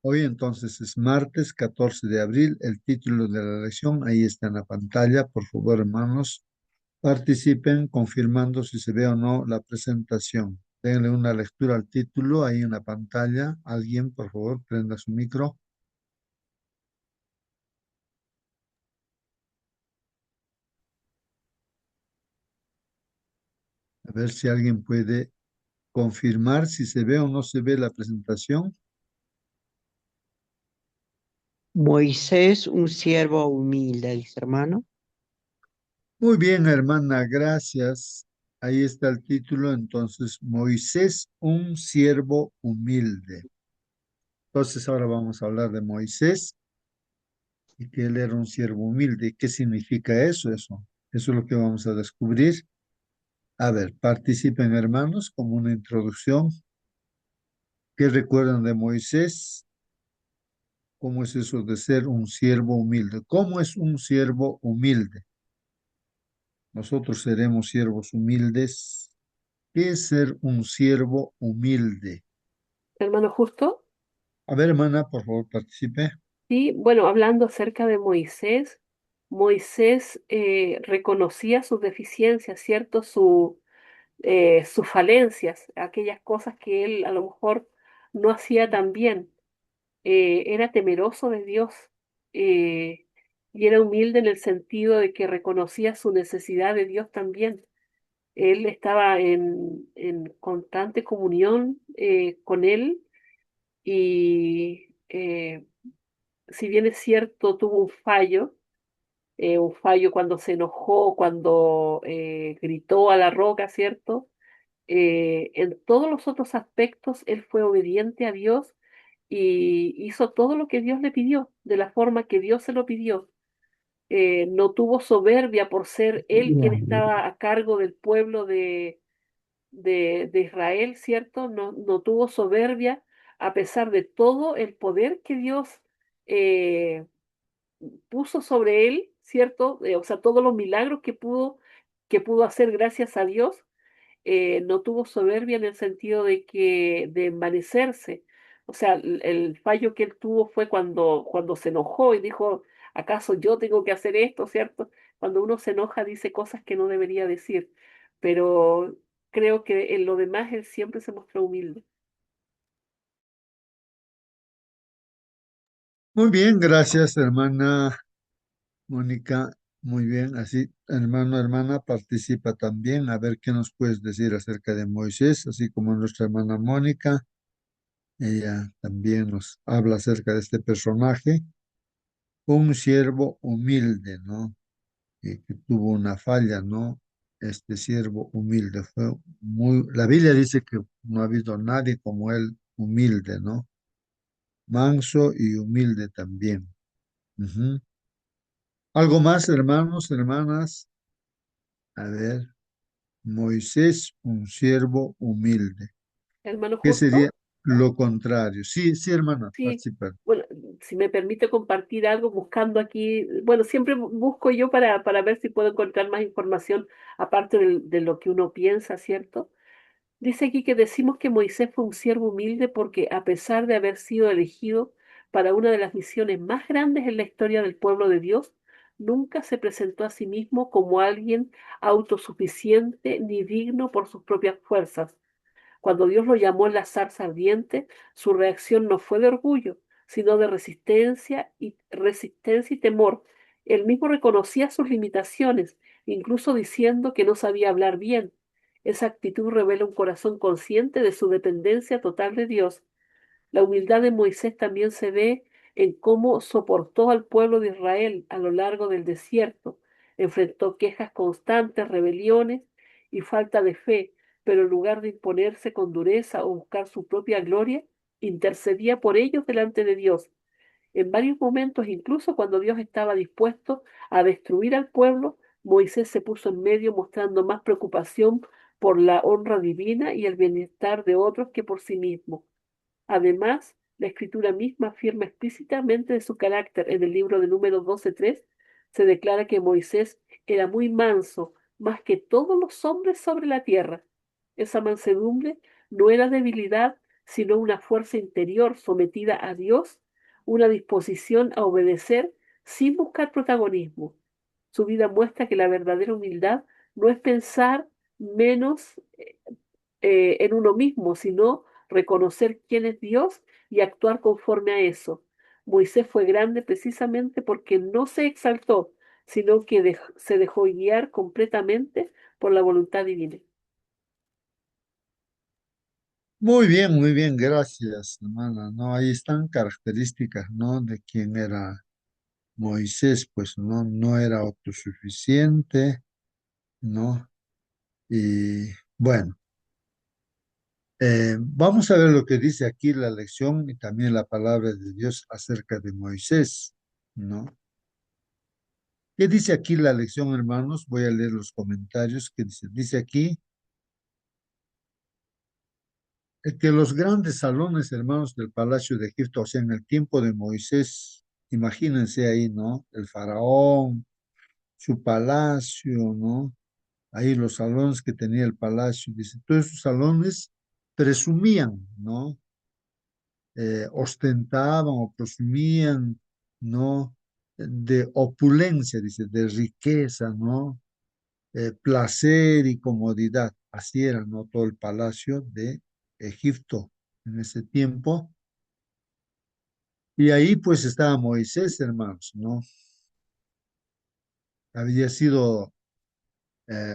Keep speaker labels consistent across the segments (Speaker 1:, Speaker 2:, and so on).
Speaker 1: Hoy entonces es martes 14 de abril. El título de la lección ahí está en la pantalla. Por favor, hermanos, participen confirmando si se ve o no la presentación. Denle una lectura al título ahí en la pantalla. Alguien, por favor, prenda su micro. A ver si alguien puede confirmar si se ve o no se ve la presentación.
Speaker 2: Moisés, un siervo humilde, dice hermano.
Speaker 1: Muy bien, hermana, gracias. Ahí está el título. Entonces, Moisés, un siervo humilde. Entonces, ahora vamos a hablar de Moisés y que él era un siervo humilde. ¿Qué significa eso? Eso es lo que vamos a descubrir. A ver, participen, hermanos, como una introducción. ¿Qué recuerdan de Moisés? ¿Cómo es eso de ser un siervo humilde? ¿Cómo es un siervo humilde? Nosotros seremos siervos humildes. ¿Qué es ser un siervo humilde?
Speaker 3: Hermano Justo,
Speaker 1: A ver, hermana, por favor, participe.
Speaker 3: y bueno, hablando acerca de Moisés, Moisés reconocía sus deficiencias, ¿cierto? Sus falencias, aquellas cosas que él a lo mejor no hacía tan bien. Era temeroso de Dios eh, y era humilde en el sentido de que reconocía su necesidad de Dios también. Él estaba en constante comunión con él y si bien es cierto, tuvo un fallo cuando se enojó, cuando gritó a la roca, ¿cierto? En todos los otros aspectos, él fue obediente a Dios y hizo todo lo que Dios le pidió, de la forma que Dios se lo pidió. No tuvo soberbia por ser él quien estaba a cargo del pueblo de Israel, ¿cierto? No tuvo soberbia a pesar de todo el poder que Dios eh, puso sobre él, ¿cierto? O sea, todos los milagros que pudo hacer gracias a Dios. No tuvo soberbia en el sentido de envanecerse. O sea, el fallo que él tuvo fue cuando se enojó y dijo, ¿acaso yo tengo que hacer esto, cierto? Cuando uno se enoja dice cosas que no debería decir, pero creo que en lo demás él siempre se mostró humilde.
Speaker 1: Muy bien, gracias, hermana Mónica. Muy bien, así, hermano, hermana, participa también. A ver qué nos puedes decir acerca de Moisés, así como nuestra hermana Mónica. Ella también nos habla acerca de este personaje, un siervo humilde, ¿no? Que tuvo una falla, ¿no? Este siervo humilde fue la Biblia dice que no ha habido nadie como él humilde, ¿no? Manso y humilde también. Ujú. ¿Algo más, hermanos, hermanas? A ver, Moisés, un siervo humilde.
Speaker 3: Hermano
Speaker 1: ¿Qué sería
Speaker 3: Justo.
Speaker 1: lo contrario? Sí, sí, hermana,
Speaker 3: Sí,
Speaker 1: participa.
Speaker 3: bueno, si me permite compartir algo, buscando aquí, bueno, siempre busco yo para ver si puedo encontrar más información aparte de lo que uno piensa, ¿cierto? Dice aquí que decimos que Moisés fue un siervo humilde porque a pesar de haber sido elegido para una de las misiones más grandes en la historia del pueblo de Dios, nunca se presentó a sí mismo como alguien autosuficiente ni digno por sus propias fuerzas. Cuando Dios lo llamó en la zarza ardiente, su reacción no fue de orgullo, sino de resistencia y temor. Él mismo reconocía sus limitaciones, incluso diciendo que no sabía hablar bien. Esa actitud revela un corazón consciente de su dependencia total de Dios. La humildad de Moisés también se ve en cómo soportó al pueblo de Israel a lo largo del desierto. Enfrentó quejas constantes, rebeliones y falta de fe, pero en lugar de imponerse con dureza o buscar su propia gloria, intercedía por ellos delante de Dios. En varios momentos, incluso cuando Dios estaba dispuesto a destruir al pueblo, Moisés se puso en medio mostrando más preocupación por la honra divina y el bienestar de otros que por sí mismo. Además, la escritura misma afirma explícitamente de su carácter. En el libro de Números 12:3 se declara que Moisés era muy manso, más que todos los hombres sobre la tierra. Esa mansedumbre no era debilidad, sino una fuerza interior sometida a Dios, una disposición a obedecer sin buscar protagonismo. Su vida muestra que la verdadera humildad no es pensar menos en uno mismo, sino reconocer quién es Dios y actuar conforme a eso. Moisés fue grande precisamente porque no se exaltó, sino que se dejó guiar completamente por la voluntad divina.
Speaker 1: muy bien, gracias, hermana. No, ahí están características, ¿no? De quién era Moisés, pues no era autosuficiente, ¿no? Y bueno, vamos a ver lo que dice aquí la lección y también la palabra de Dios acerca de Moisés, ¿no? ¿Qué dice aquí la lección, hermanos? Voy a leer los comentarios que dice. Dice aquí que los grandes salones, hermanos, del palacio de Egipto, o sea, en el tiempo de Moisés, imagínense ahí, ¿no? El faraón, su palacio, ¿no? Ahí los salones que tenía el palacio, dice, todos esos salones presumían, ¿no? Ostentaban o presumían, ¿no? De opulencia, dice, de riqueza, ¿no? Placer y comodidad. Así era, ¿no? Todo el palacio de Egipto en ese tiempo. Y ahí pues estaba Moisés, hermanos, ¿no? Había sido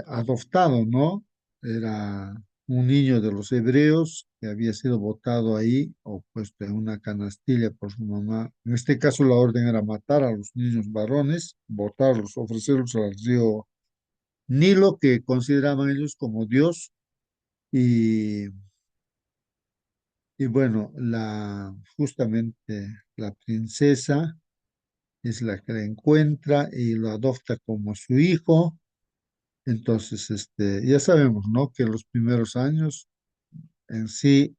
Speaker 1: adoptado, ¿no? Era un niño de los hebreos que había sido botado ahí o puesto en una canastilla por su mamá. En este caso la orden era matar a los niños varones, botarlos, ofrecerlos al río Nilo, que consideraban ellos como Dios. Y, y bueno, justamente la princesa es la que la encuentra y lo adopta como su hijo. Entonces, ya sabemos, ¿no? Que los primeros años en sí,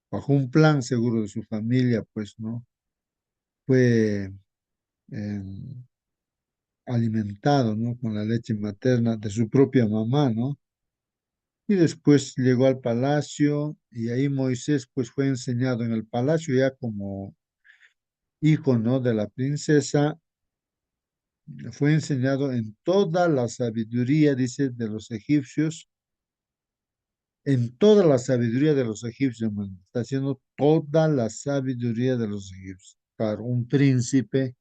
Speaker 1: bajo un plan seguro de su familia, pues, ¿no? Fue em, alimentado, ¿no? Con la leche materna de su propia mamá, ¿no? Y después llegó al palacio y ahí Moisés, pues, fue enseñado en el palacio ya como hijo, ¿no? De la princesa. Fue enseñado en toda la sabiduría, dice, de los egipcios, en toda la sabiduría de los egipcios, hermano. Está haciendo toda la sabiduría de los egipcios. Claro, un príncipe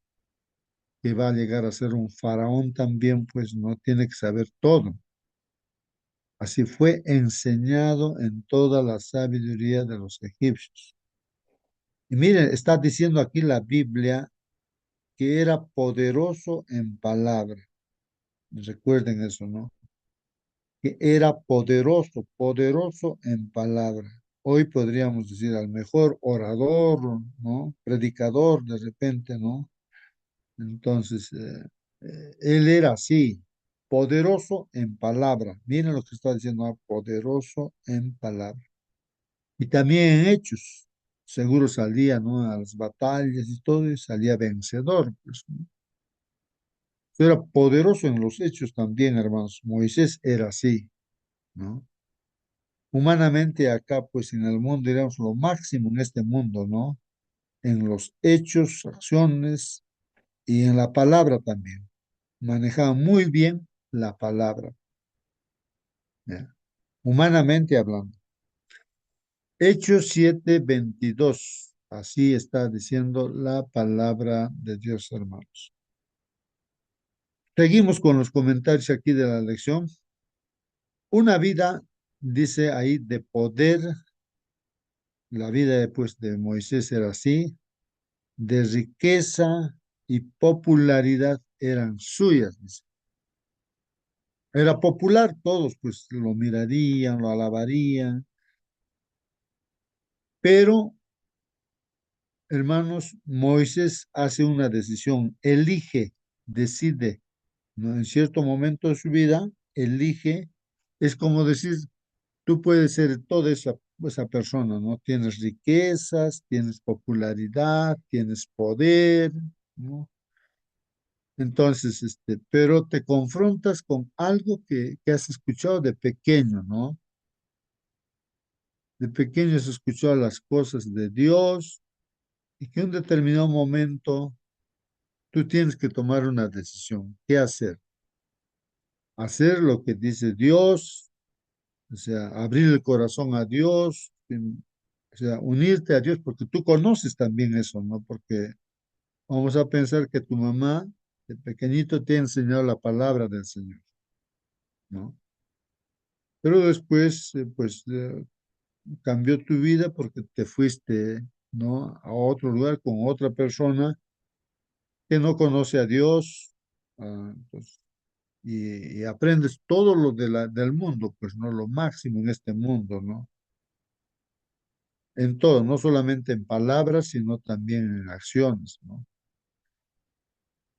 Speaker 1: que va a llegar a ser un faraón también, pues no tiene que saber todo. Así fue enseñado en toda la sabiduría de los egipcios. Y miren, está diciendo aquí la Biblia que era poderoso en palabra. Recuerden eso, ¿no? Que era poderoso, poderoso en palabra. Hoy podríamos decir al mejor orador, ¿no? Predicador de repente, ¿no? Entonces, él era así, poderoso en palabra. Miren lo que está diciendo, poderoso en palabra. Y también en hechos. Seguro salía, ¿no? A las batallas y todo, y salía vencedor, pues, ¿no? Era poderoso en los hechos también, hermanos. Moisés era así, ¿no? Humanamente acá, pues en el mundo, diríamos lo máximo en este mundo, ¿no? En los hechos, acciones y en la palabra también. Manejaba muy bien la palabra, ¿ya? Humanamente hablando. Hechos 7:22. Así está diciendo la palabra de Dios, hermanos. Seguimos con los comentarios aquí de la lección. Una vida, dice ahí, de poder. La vida pues, de Moisés era así, de riqueza y popularidad eran suyas, dice. Era popular, todos pues lo mirarían, lo alabarían, pero, hermanos, Moisés hace una decisión, elige, decide, ¿no? En cierto momento de su vida, elige, es como decir, tú puedes ser toda esa persona, ¿no? Tienes riquezas, tienes popularidad, tienes poder, ¿no? Entonces, pero te confrontas con algo que has escuchado de pequeño, ¿no? de pequeño se escuchó las cosas de Dios y que en un determinado momento tú tienes que tomar una decisión. ¿Qué hacer? Hacer lo que dice Dios, o sea, abrir el corazón a Dios, o sea, unirte a Dios, porque tú conoces también eso, ¿no? Porque vamos a pensar que tu mamá de pequeñito te ha enseñado la palabra del Señor, ¿no? Pero después, pues, cambió tu vida porque te fuiste, ¿no? A otro lugar con otra persona que no conoce a Dios, pues, y aprendes todo lo del mundo, pues, ¿no? Lo máximo en este mundo, ¿no? En todo, no solamente en palabras, sino también en acciones, ¿no?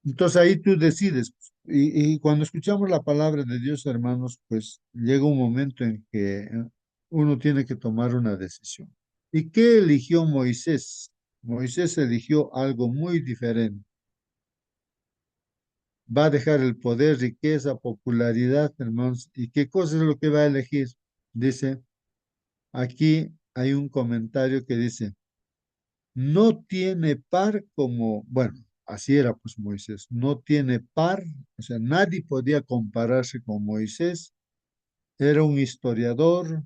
Speaker 1: Entonces ahí tú decides. Y cuando escuchamos la palabra de Dios, hermanos, pues llega un momento en que uno tiene que tomar una decisión. ¿Y qué eligió Moisés? Moisés eligió algo muy diferente. Va a dejar el poder, riqueza, popularidad, hermanos. ¿Y qué cosa es lo que va a elegir? Dice, aquí hay un comentario que dice, no tiene par como, bueno, así era pues Moisés, no tiene par, o sea, nadie podía compararse con Moisés, era un historiador,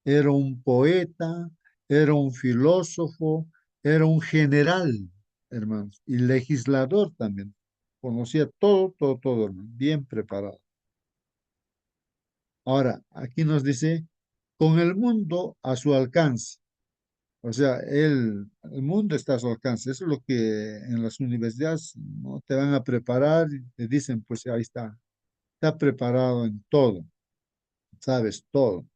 Speaker 1: era un poeta, era un filósofo, era un general, hermanos, y legislador también. Conocía todo, todo, todo, hermano, bien preparado. Ahora, aquí nos dice, con el mundo a su alcance. O sea, el mundo está a su alcance. Eso es lo que en las universidades no te van a preparar y te dicen, pues ahí está preparado en todo, sabes todo.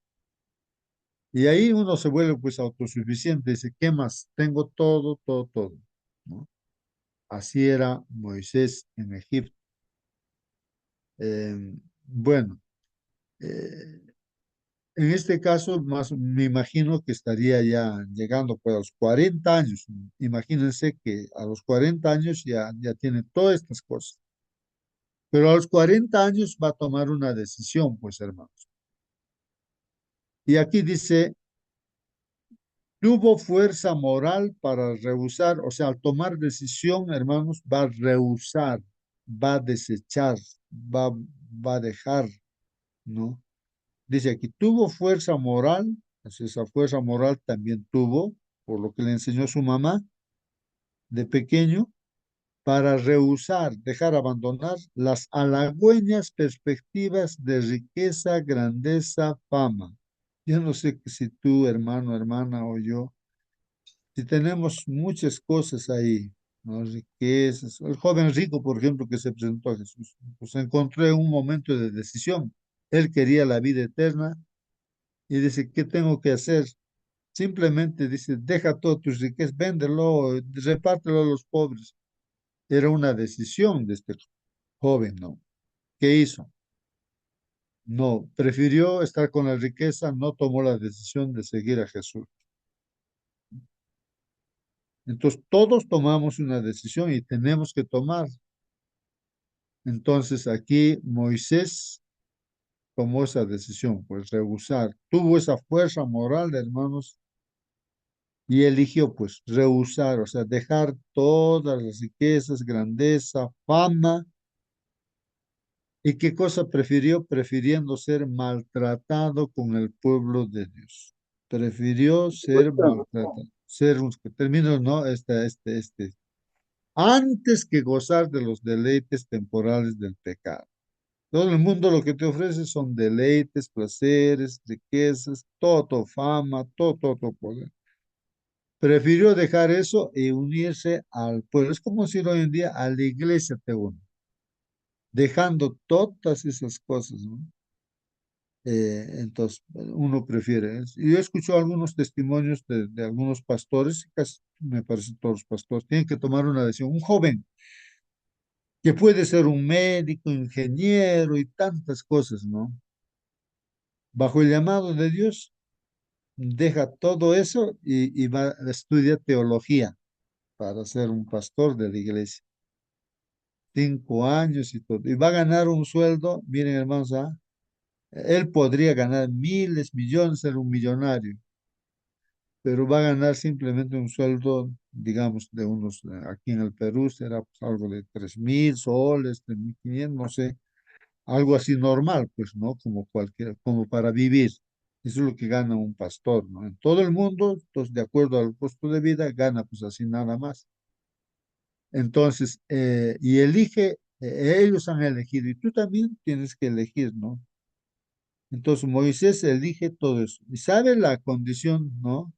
Speaker 1: Y ahí uno se vuelve pues autosuficiente, dice, ¿qué más? Tengo todo, todo, todo, ¿no? Así era Moisés en Egipto. Bueno, eh, en este caso, más me imagino que estaría ya llegando pues, a los 40 años. Imagínense que a los 40 años ya tiene todas estas cosas. Pero a los 40 años va a tomar una decisión, pues hermanos. Y aquí dice, tuvo fuerza moral para rehusar, o sea, al tomar decisión, hermanos, va a rehusar, va a desechar, va a dejar, ¿no? Dice aquí, tuvo fuerza moral, pues esa fuerza moral también tuvo, por lo que le enseñó su mamá de pequeño, para rehusar, dejar abandonar las halagüeñas perspectivas de riqueza, grandeza, fama. Yo no sé si tú, hermano, hermana o yo, si tenemos muchas cosas ahí, ¿no? Riquezas. El joven rico, por ejemplo, que se presentó a Jesús, pues encontró en un momento de decisión. Él quería la vida eterna y dice, ¿qué tengo que hacer? Simplemente dice, deja todas tus riquezas, véndelo, repártelo a los pobres. Era una decisión de este joven, ¿no? ¿Qué hizo? No, prefirió estar con la riqueza, no tomó la decisión de seguir a Jesús. Entonces, todos tomamos una decisión y tenemos que tomar. Entonces, aquí Moisés tomó esa decisión, pues rehusar. Tuvo esa fuerza moral, hermanos, y eligió pues rehusar, o sea, dejar todas las riquezas, grandeza, fama. ¿Y qué cosa prefirió? Prefiriendo ser maltratado con el pueblo de Dios. Prefirió ser maltratado, ser un, termino, ¿no? Antes que gozar de los deleites temporales del pecado. Todo el mundo lo que te ofrece son deleites, placeres, riquezas, todo, fama, todo poder. Prefirió dejar eso y unirse al pueblo. Es como si hoy en día a la iglesia te une, dejando todas esas cosas, ¿no? Entonces, uno prefiere. Yo he escuchado algunos testimonios de algunos pastores, casi me parece todos los pastores, tienen que tomar una decisión. Un joven que puede ser un médico, ingeniero y tantas cosas, ¿no? Bajo el llamado de Dios, deja todo eso y va a estudiar teología para ser un pastor de la iglesia. 5 años y todo. Y va a ganar un sueldo, miren hermanos, él podría ganar miles, millones, ser un millonario, pero va a ganar simplemente un sueldo, digamos, de unos, aquí en el Perú será pues, algo de 3.000 soles, 3.500, no sé, algo así normal, pues, ¿no? Como cualquier, como para vivir. Eso es lo que gana un pastor, ¿no? En todo el mundo, pues, de acuerdo al costo de vida, gana pues así nada más. Entonces, y elige, ellos han elegido, y tú también tienes que elegir, ¿no? Entonces Moisés elige todo eso. Y sabe la condición, ¿no?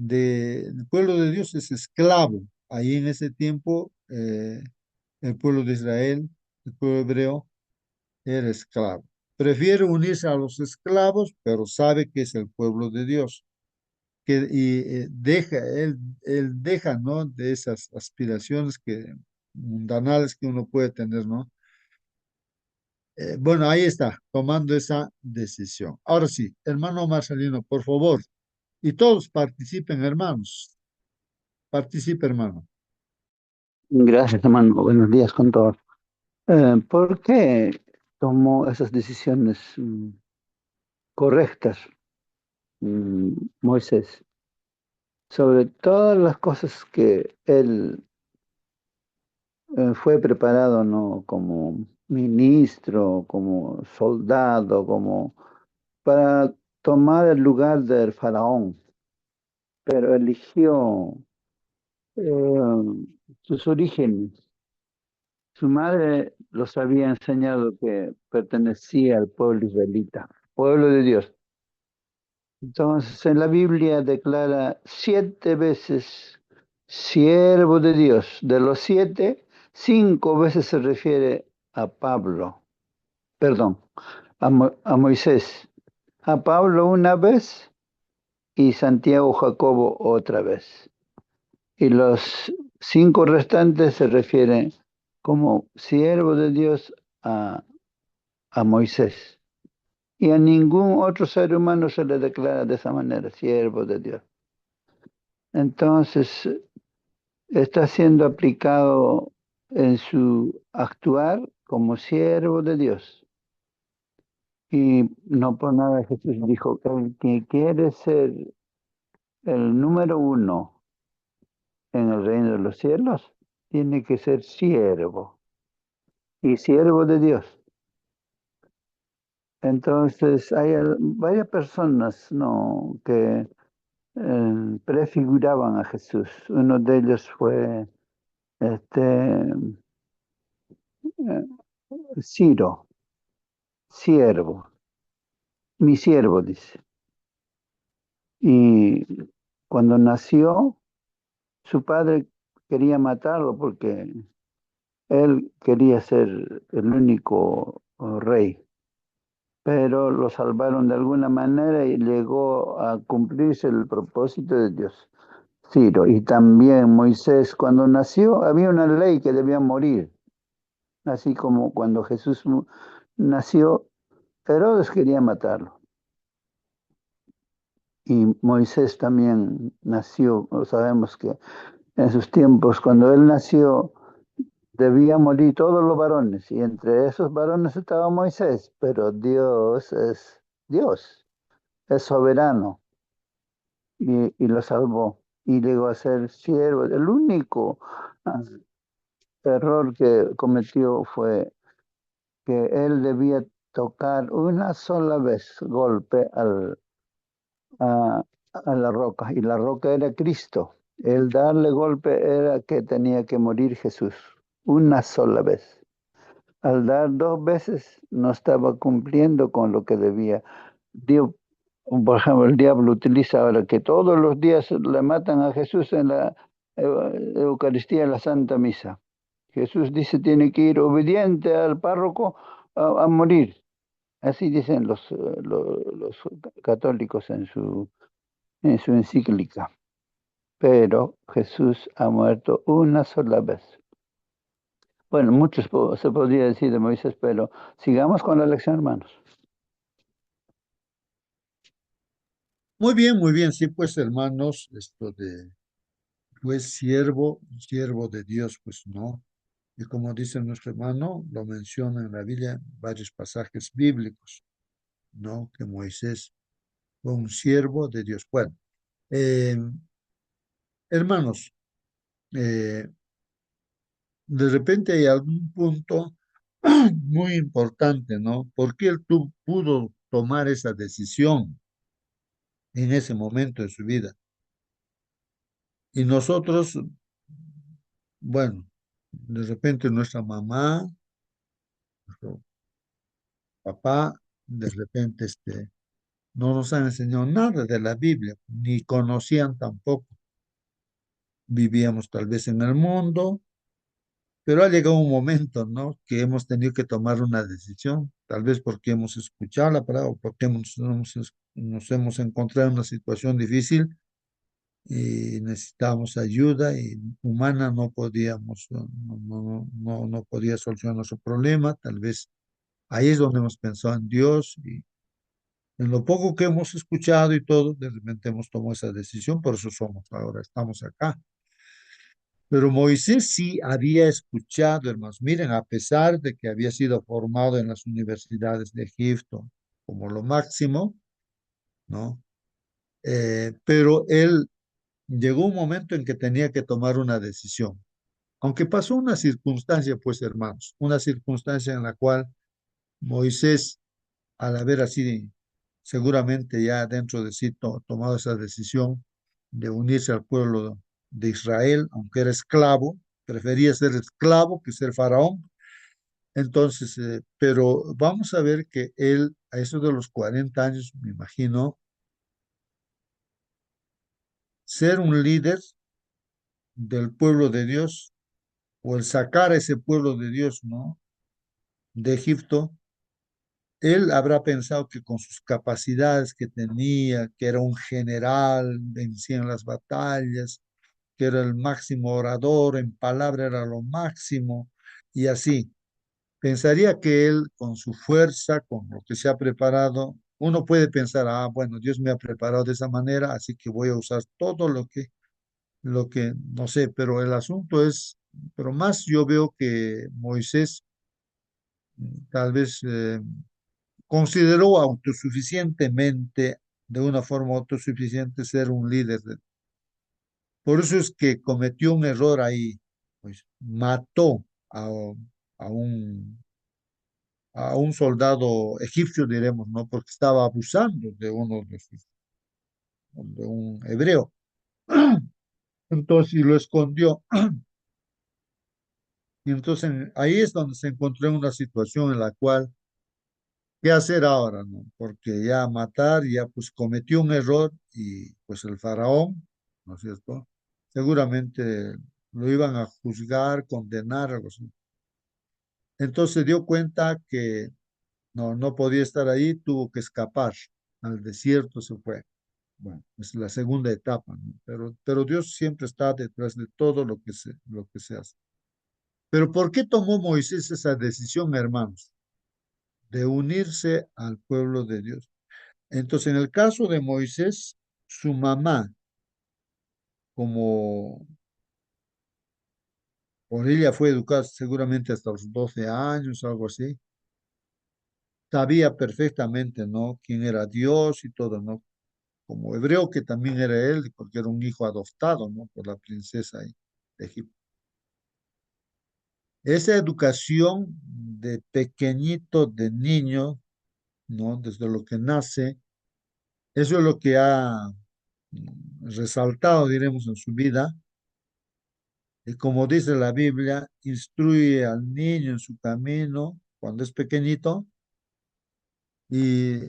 Speaker 1: Del pueblo de Dios es esclavo. Ahí en ese tiempo, el pueblo de Israel, el pueblo hebreo, era esclavo. Prefiere unirse a los esclavos, pero sabe que es el pueblo de Dios. Y él deja, ¿no? De esas aspiraciones mundanales que uno puede tener, ¿no? Bueno, ahí está, tomando esa decisión. Ahora sí, hermano Marcelino, por favor, y todos participen, hermanos. Participe, hermano.
Speaker 4: Gracias, hermano. Buenos días con todos. ¿Por qué tomó esas decisiones correctas, Moisés, sobre todas las cosas que él fue preparado, ¿no? Como ministro, como soldado, como para tomar el lugar del faraón, pero eligió sus orígenes? Su madre los había enseñado que pertenecía al pueblo israelita, pueblo de Dios. Entonces, en la Biblia declara 7 veces siervo de Dios. De los 7, 5 veces se refiere a Pablo, perdón, a Moisés. A Pablo una vez y Santiago Jacobo otra vez. Y los 5 restantes se refieren como siervo de Dios a Moisés. Y a ningún otro ser humano se le declara de esa manera, siervo de Dios. Entonces, está siendo aplicado en su actuar como siervo de Dios. Y no por nada Jesús dijo que el que quiere ser el número uno en el reino de los cielos, tiene que ser siervo y siervo de Dios. Entonces, hay varias personas, ¿no?, que prefiguraban a Jesús. Uno de ellos fue este, Ciro, siervo, mi siervo, dice. Y cuando nació, su padre quería matarlo porque él quería ser el único rey, pero lo salvaron de alguna manera y llegó a cumplirse el propósito de Dios. Ciro, y también Moisés, cuando nació, había una ley que debía morir, así como cuando Jesús nació, Herodes quería matarlo. Y Moisés también nació, sabemos que en sus tiempos, cuando él nació, debía morir todos los varones, y entre esos varones estaba Moisés, pero Dios es Dios, es soberano, y lo salvó, y llegó a ser siervo. El único error que cometió fue que él debía tocar una sola vez golpe a, a la roca, y la roca era Cristo. El darle golpe era que tenía que morir Jesús, una sola vez. Al dar 2 veces no estaba cumpliendo con lo que debía. Dios, por ejemplo, el diablo utiliza ahora que todos los días le matan a Jesús en la Eucaristía, en la Santa Misa. Jesús dice tiene que ir obediente al párroco a morir. Así dicen los católicos en su encíclica. Pero Jesús ha muerto una sola vez. Bueno, muchos se podría decir de Moisés, pero sigamos con la lección, hermanos.
Speaker 1: Muy bien, sí, pues hermanos, esto de, pues siervo de Dios, pues no. Y como dice nuestro hermano, lo menciona en la Biblia varios pasajes bíblicos, ¿no? Que Moisés fue un siervo de Dios. Bueno, Eh, hermanos, eh, de repente hay algún punto muy importante, ¿no? ¿Por qué él pudo tomar esa decisión en ese momento de su vida? Y nosotros, bueno, de repente nuestra mamá, nuestro papá, de repente no nos han enseñado nada de la Biblia, ni conocían tampoco. Vivíamos tal vez en el mundo, pero ha llegado un momento, ¿no? Que hemos tenido que tomar una decisión, tal vez porque hemos escuchado la palabra o porque nos hemos encontrado en una situación difícil y necesitábamos ayuda y humana no podíamos, no podía solucionar nuestro problema, tal vez ahí es donde hemos pensado en Dios y en lo poco que hemos escuchado y todo, de repente hemos tomado esa decisión, por eso somos ahora, estamos acá. Pero Moisés sí había escuchado, hermanos. Miren, a pesar de que había sido formado en las universidades de Egipto como lo máximo, ¿no? Pero él llegó un momento en que tenía que tomar una decisión. Aunque pasó una circunstancia, pues, hermanos, una circunstancia en la cual Moisés, al haber así, seguramente ya dentro de sí tomado esa decisión de unirse al pueblo de Israel, aunque era esclavo, prefería ser esclavo que ser faraón. Entonces, pero vamos a ver que él, a eso de los 40 años, me imagino, ser un líder del pueblo de Dios o el sacar a ese pueblo de Dios, ¿no? De Egipto, él habrá pensado que con sus capacidades que tenía, que era un general, vencía en las batallas, que era el máximo orador, en palabra era lo máximo, y así. Pensaría que él, con su fuerza, con lo que se ha preparado, uno puede pensar, ah, bueno, Dios me ha preparado de esa manera, así que voy a usar todo no sé, pero el asunto es, pero más yo veo que Moisés tal vez consideró autosuficientemente, de una forma autosuficiente, ser un líder. Por eso es que cometió un error ahí, pues mató a, a un, a un soldado egipcio, diremos, ¿no? Porque estaba abusando de un hebreo. Entonces, y lo escondió. Y entonces ahí es donde se encontró en una situación en la cual, ¿qué hacer ahora, no? Porque ya matar, ya pues cometió un error y pues el faraón, ¿no es cierto? Seguramente lo iban a juzgar, condenar, algo así. Entonces se dio cuenta que no podía estar ahí, tuvo que escapar al desierto, se fue. Bueno, es la segunda etapa, ¿no? Pero Dios siempre está detrás de todo lo que se hace. Pero ¿por qué tomó Moisés esa decisión, hermanos, de unirse al pueblo de Dios? Entonces, en el caso de Moisés, su mamá, como por ella fue educada seguramente hasta los 12 años, algo así, sabía perfectamente, ¿no? Quién era Dios y todo, ¿no? Como hebreo que también era él, porque era un hijo adoptado, ¿no? Por la princesa ahí de Egipto. Esa educación de pequeñito, de niño, ¿no? Desde lo que nace, eso es lo que ha resaltado, diremos, en su vida. Y como dice la Biblia, instruye al niño en su camino cuando es pequeñito y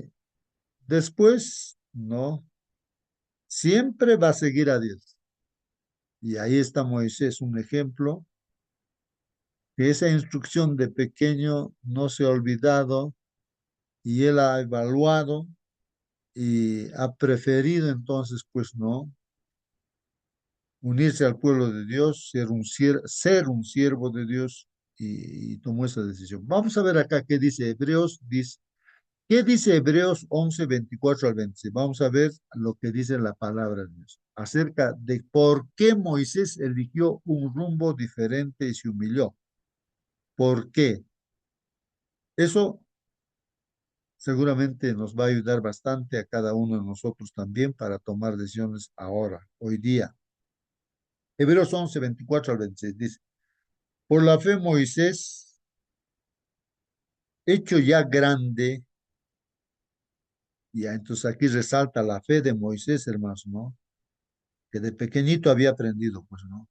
Speaker 1: después, ¿no? Siempre va a seguir a Dios. Y ahí está Moisés, un ejemplo, que esa instrucción de pequeño no se ha olvidado y él ha evaluado y ha preferido entonces, pues, ¿no? Unirse al pueblo de Dios, ser un siervo de Dios y tomó esa decisión. Vamos a ver acá qué dice Hebreos, ¿qué dice Hebreos 11 24 al 26? Vamos a ver lo que dice la palabra de Dios acerca de por qué Moisés eligió un rumbo diferente y se humilló. ¿Por qué? Eso seguramente nos va a ayudar bastante a cada uno de nosotros también para tomar decisiones ahora, hoy día. Hebreos 11, 24 al 26 dice, por la fe Moisés, hecho ya grande, ya entonces aquí resalta la fe de Moisés, hermanos, ¿no? Que de pequeñito había aprendido, pues, ¿no?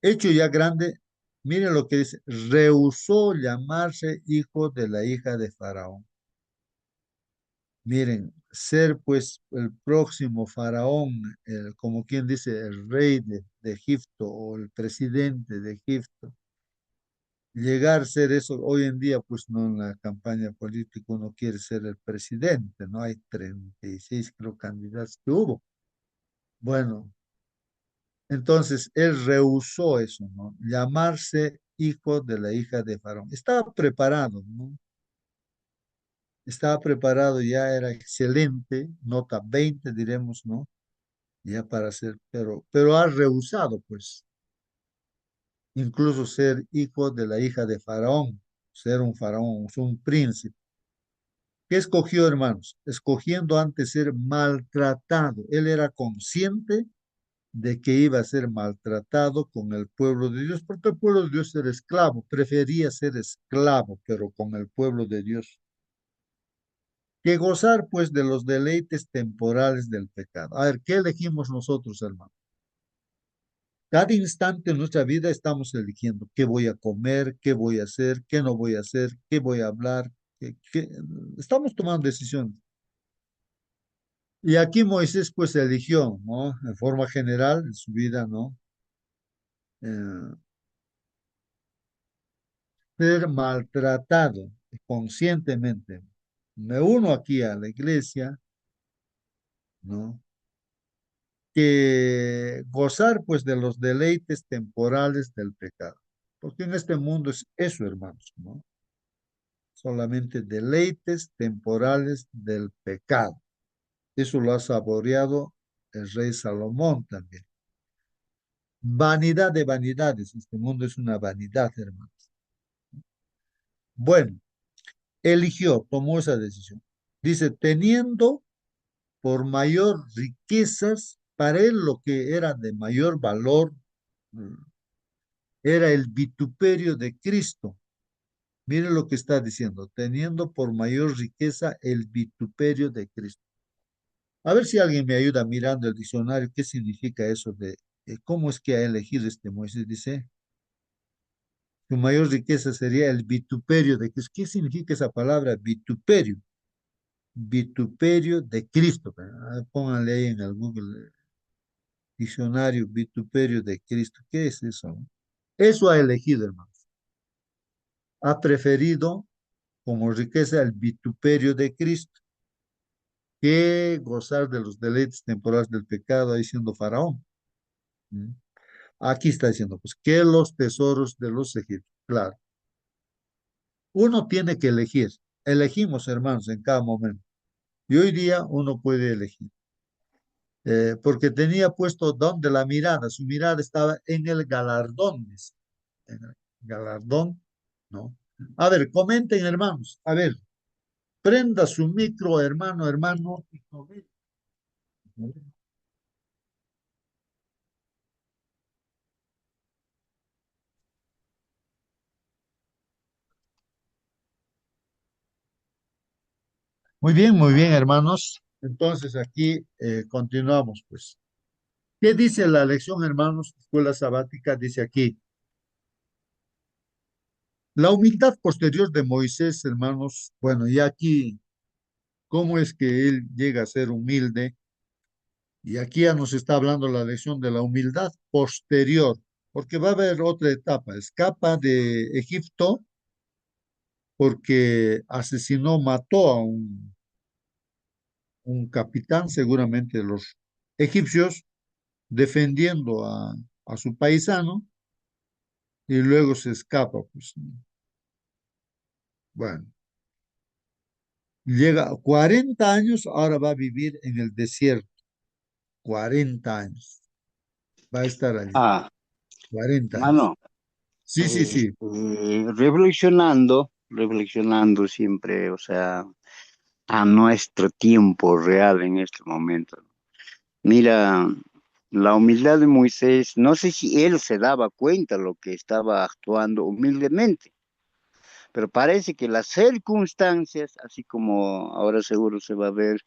Speaker 1: Hecho ya grande, miren lo que dice, rehusó llamarse hijo de la hija de Faraón. Miren, ser pues el próximo faraón, como quien dice, el rey de Egipto o el presidente de Egipto, llegar a ser eso, hoy en día pues no en la campaña política uno quiere ser el presidente, ¿no? Hay 36 creo candidatos que hubo. Bueno, entonces él rehusó eso, ¿no? Llamarse hijo de la hija de Faraón. Estaba preparado, ¿no? Estaba preparado, ya era excelente, nota 20 diremos, ¿no? Ya para ser, pero ha rehusado, pues, incluso ser hijo de la hija de Faraón, ser un faraón, un príncipe. ¿Qué escogió, hermanos? Escogiendo antes ser maltratado. Él era consciente de que iba a ser maltratado con el pueblo de Dios, porque el pueblo de Dios era esclavo, prefería ser esclavo, pero con el pueblo de Dios, que gozar, pues, de los deleites temporales del pecado. A ver, ¿qué elegimos nosotros, hermanos? Cada instante en nuestra vida estamos eligiendo qué voy a comer, qué voy a hacer, qué no voy a hacer, qué voy a hablar. Estamos tomando decisiones. Y aquí Moisés pues eligió, ¿no? En forma general en su vida, ¿no? Eh, ser maltratado conscientemente. Me uno aquí a la iglesia, ¿no? Que gozar pues de los deleites temporales del pecado. Porque en este mundo es eso, hermanos, ¿no? Solamente deleites temporales del pecado. Eso lo ha saboreado el rey Salomón también. Vanidad de vanidades. Este mundo es una vanidad, hermanos. Bueno, eligió, tomó esa decisión. Dice, teniendo por mayor riquezas, para él lo que era de mayor valor era el vituperio de Cristo. Miren lo que está diciendo, teniendo por mayor riqueza el vituperio de Cristo. A ver si alguien me ayuda mirando el diccionario, ¿qué significa eso de cómo es que ha elegido este Moisés? Dice, su mayor riqueza sería el vituperio de Cristo. ¿Qué significa esa palabra vituperio? Vituperio de Cristo. Pónganle ahí en el Google diccionario, vituperio de Cristo. ¿Qué es eso? ¿No? Eso ha elegido, hermanos. Ha preferido como riqueza el vituperio de Cristo que gozar de los deleites temporales del pecado, ahí siendo faraón. ¿Mm? Aquí está diciendo, pues, que los tesoros de los egipcios. Claro, uno tiene que elegir. Elegimos, hermanos, en cada momento. Y hoy día uno puede elegir. Porque tenía puesto donde la mirada, su mirada estaba en el galardón, dice. En el galardón, ¿no? A ver, comenten, hermanos. A ver, prenda su micro, hermano, hermano, y comenten. muy bien, hermanos. Entonces aquí continuamos, pues. ¿Qué dice la lección, hermanos? Escuela sabática dice aquí. La humildad posterior de Moisés, hermanos, bueno, y aquí, ¿cómo es que él llega a ser humilde? Y aquí ya nos está hablando la lección de la humildad posterior, porque va a haber otra etapa. Escapa de Egipto porque asesinó, mató a un capitán, seguramente de los egipcios, defendiendo a su paisano, y luego se escapa, pues. Bueno, llega a 40 años, ahora va a vivir en el desierto. 40 años. Va a estar allí.
Speaker 4: Ah,
Speaker 1: 40 años.
Speaker 4: mano,
Speaker 1: Sí, sí, sí.
Speaker 4: reflexionando siempre, o sea.
Speaker 5: a nuestro tiempo real en este momento. Mira, la humildad de Moisés, no sé si él se daba cuenta lo que estaba actuando humildemente, pero parece que las circunstancias, así como ahora seguro se va a ver,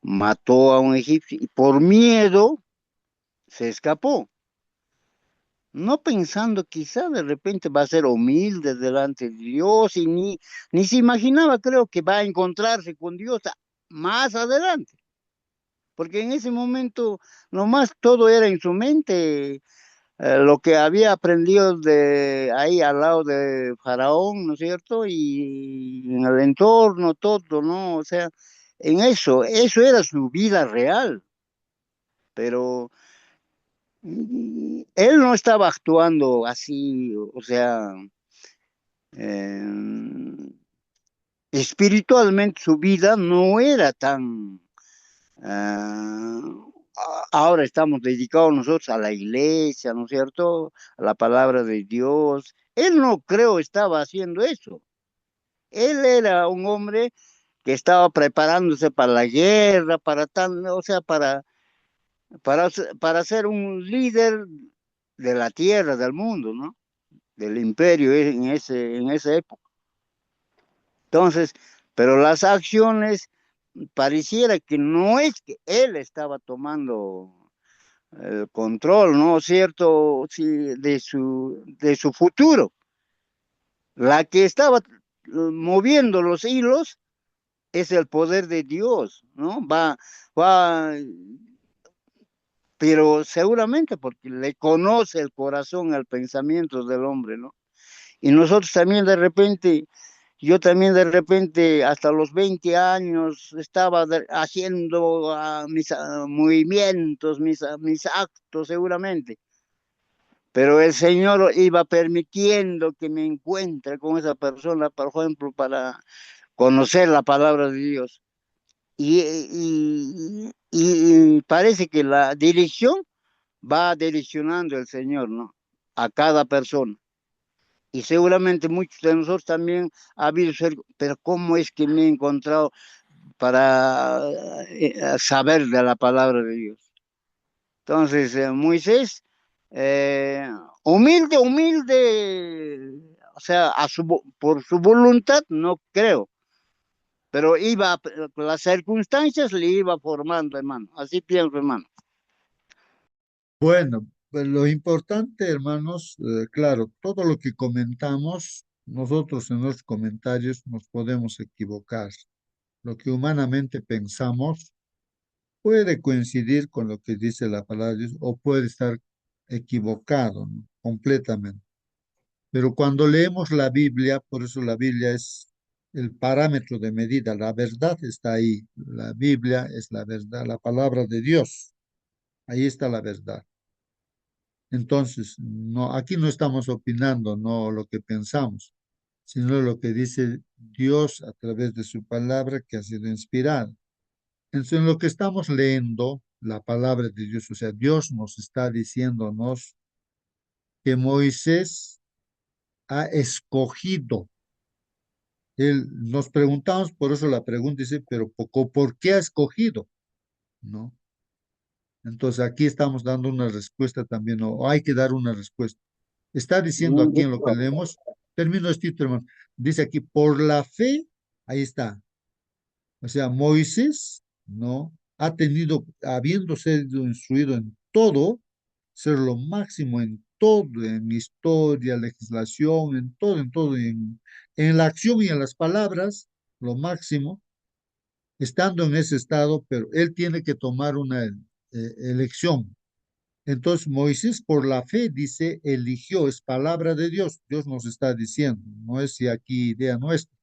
Speaker 5: mató a un egipcio y por miedo se escapó, no pensando quizá de repente va a ser humilde delante de Dios y ni se imaginaba, creo que va a encontrarse con Dios más adelante, porque en ese momento nomás todo era en su mente, lo que había aprendido de ahí al lado de Faraón, ¿no es cierto? Y en el entorno, todo, ¿no? O sea, en eso era su vida real, pero él no estaba actuando así, o sea, eh, espiritualmente su vida no era tan... ah, ahora estamos dedicados nosotros a la iglesia, ¿no es cierto? A la palabra de Dios. Él no creo estaba haciendo eso. Él era un hombre que estaba preparándose para la guerra, o sea, para ser un líder de la tierra, del mundo, ¿no? Del imperio en esa época. Entonces, pero las acciones pareciera que no es que él estaba tomando el control, ¿no es cierto? Sí, de su futuro. La que estaba moviendo los hilos es el poder de Dios, ¿no? Va, pero seguramente porque le conoce el corazón, el pensamiento del hombre, ¿no? Y nosotros también de repente, yo también de repente hasta los 20 años estaba haciendo mis movimientos, mis actos seguramente, pero el Señor iba permitiendo que me encuentre con esa persona, por ejemplo, para conocer la palabra de Dios. Y parece que la dirección va direccionando el Señor, ¿no? A cada persona. Y seguramente muchos de nosotros también ha habido, pero ¿cómo es que me he encontrado para saber de la palabra de Dios? Entonces, Moisés, eh, humilde, o sea, por su voluntad, no creo, pero las circunstancias le iba formando, hermano. Así pienso, hermano.
Speaker 1: Bueno, pues lo importante, hermanos, claro, todo lo que comentamos, nosotros en los comentarios nos podemos equivocar. Lo que humanamente pensamos puede coincidir con lo que dice la palabra de Dios o puede estar equivocado, ¿no? Completamente. Pero cuando leemos la Biblia, por eso la Biblia es el parámetro de medida, la verdad está ahí. La Biblia es la verdad, la palabra de Dios. Ahí está la verdad. Entonces, no, aquí no estamos opinando, no lo que pensamos, sino lo que dice Dios a través de su palabra que ha sido inspirada. Entonces, en lo que estamos leyendo, la palabra de Dios, o sea, Dios nos está diciéndonos que Moisés ha escogido. Nos preguntamos, por eso la pregunta dice, pero ¿por qué ha escogido? ¿No? Entonces, aquí estamos dando una respuesta también, o hay que dar una respuesta. Está diciendo aquí en lo que leemos, termino este hermano, dice aquí, por la fe, ahí está. O sea, Moisés, ¿no? Ha tenido, habiendo sido instruido en todo, ser lo máximo en todo, en historia, legislación, en todo, en la acción y en las palabras, lo máximo, estando en ese estado, pero él tiene que tomar una elección. Entonces Moisés por la fe dice, eligió, es palabra de Dios, Dios nos está diciendo, no es si aquí idea nuestra,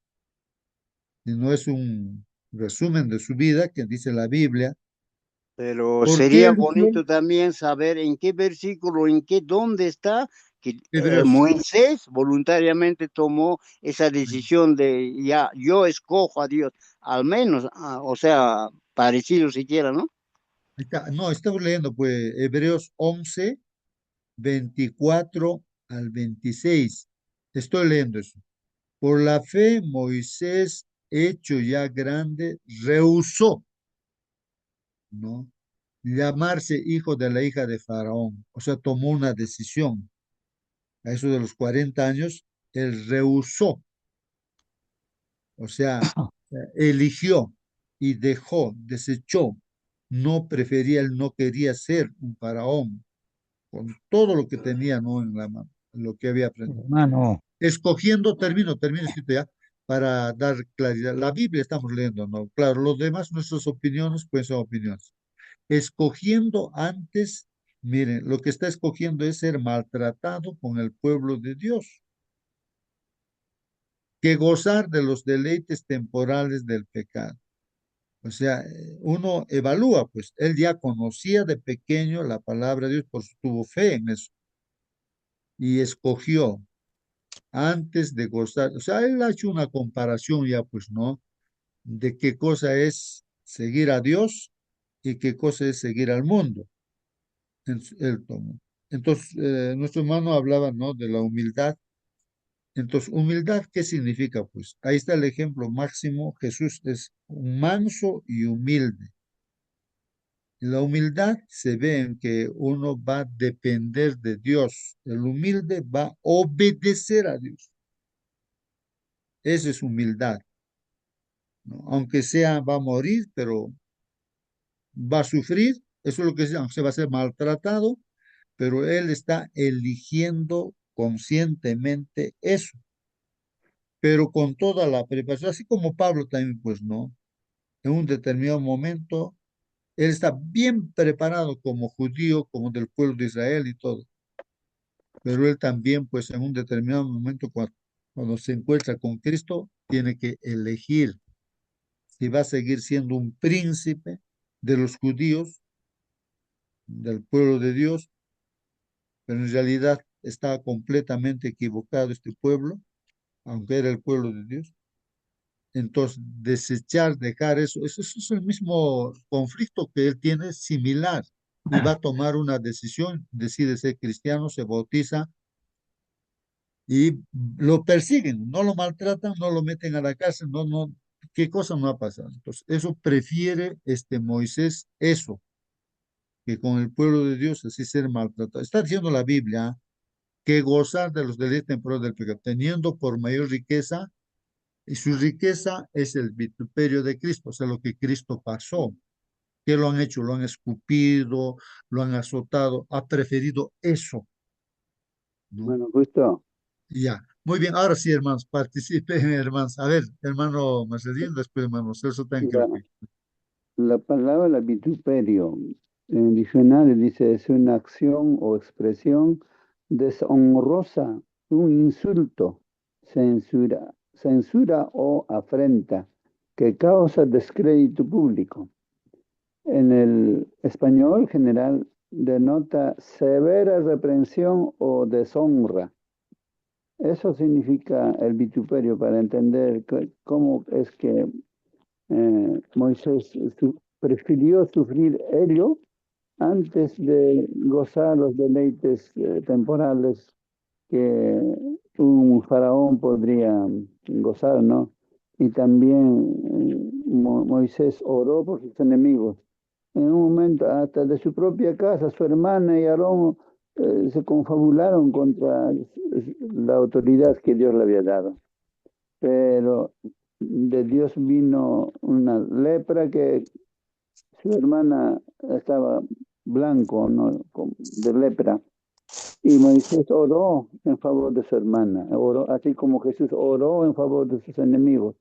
Speaker 1: sino es un resumen de su vida que dice la Biblia.
Speaker 5: Pero
Speaker 1: ¿Por qué
Speaker 5: sería
Speaker 1: eligió?
Speaker 5: bonito también saber en qué versículo, dónde está que
Speaker 1: Hebreos.
Speaker 5: Moisés voluntariamente tomó esa decisión de ya, yo escojo a Dios, al menos, o sea, parecido siquiera, ¿no?
Speaker 1: Ahí está. No, estamos leyendo pues Hebreos 11 24 al 26. Estoy leyendo eso. Por la fe, Moisés, hecho ya grande, rehusó, ¿no? Llamarse hijo de la hija de Faraón. O sea, tomó una decisión. A eso de los 40 años, él rehusó, o sea, eligió y dejó, desechó. No prefería, él no quería ser un faraón, con todo lo que tenía, ¿no? En la mano, lo que había aprendido.
Speaker 6: Hermano,
Speaker 1: Escogiendo, termino escrito ya, para dar claridad. La Biblia estamos leyendo, ¿no? Claro, los demás, nuestras opiniones, pues son opiniones. Escogiendo antes, miren, lo que está escogiendo es ser maltratado con el pueblo de Dios, que gozar de los deleites temporales del pecado. O sea, uno evalúa, pues él ya conocía de pequeño la palabra de Dios, por eso tuvo fe en eso, y escogió antes de gozar. O sea, él ha hecho una comparación ya, pues, ¿no? De qué cosa es seguir a Dios y qué cosa es seguir al mundo. Él tomó. Entonces, nuestro hermano hablaba, ¿no? De la humildad. Entonces, humildad, ¿qué significa? Pues ahí está el ejemplo máximo. Jesús es manso y humilde. La humildad se ve en que uno va a depender de Dios. El humilde va a obedecer a Dios. Eso es humildad, ¿no? Aunque sea, va a morir, pero va a sufrir. Eso es lo que es, aunque se va a ser maltratado, pero él está eligiendo conscientemente eso, pero con toda la preparación, así como Pablo también, pues no, en un determinado momento, él está bien preparado como judío, como del pueblo de Israel y todo, pero él también, pues en un determinado momento, cuando se encuentra con Cristo, tiene que elegir si va a seguir siendo un príncipe de los judíos, del pueblo de Dios, pero en realidad está completamente equivocado este pueblo, aunque era el pueblo de Dios. Entonces, desechar, dejar eso es el mismo conflicto que él tiene similar y va a tomar una decisión, decide ser cristiano, se bautiza y lo persiguen, no lo maltratan, no lo meten a la cárcel, no, qué cosa no ha pasado. Entonces, eso prefiere Moisés, eso, que con el pueblo de Dios así ser maltratado. Está diciendo la Biblia que gozar de los deleites temporales del pecado, teniendo por mayor riqueza, y su riqueza es el vituperio de Cristo, o sea, lo que Cristo pasó. ¿Qué lo han hecho? Lo han escupido, lo han azotado, ha preferido eso, ¿no?
Speaker 4: Bueno, justo
Speaker 1: Ya. Muy bien, ahora sí, hermanos, participen, hermanos. A ver, hermano Marcelino, después hermano Celso, también creo
Speaker 4: la,
Speaker 1: que.
Speaker 4: la palabra vituperio en el diccionario dice es una acción o expresión deshonrosa, un insulto, censura o afrenta que causa descrédito público. En el español general denota severa reprensión o deshonra. Eso significa el vituperio para entender cómo es que Moisés prefirió sufrir ello antes de gozar los deleites temporales que un faraón podría gozar, ¿no? Y también Moisés oró por sus enemigos. En un momento, hasta de su propia casa, su hermana y Aarón se confabularon contra la autoridad que Dios le había dado. Pero de Dios vino una lepra que su hermana estaba blanco, ¿no? De lepra. Y Moisés oró en favor de su hermana, oró, así como Jesús oró en favor de sus enemigos.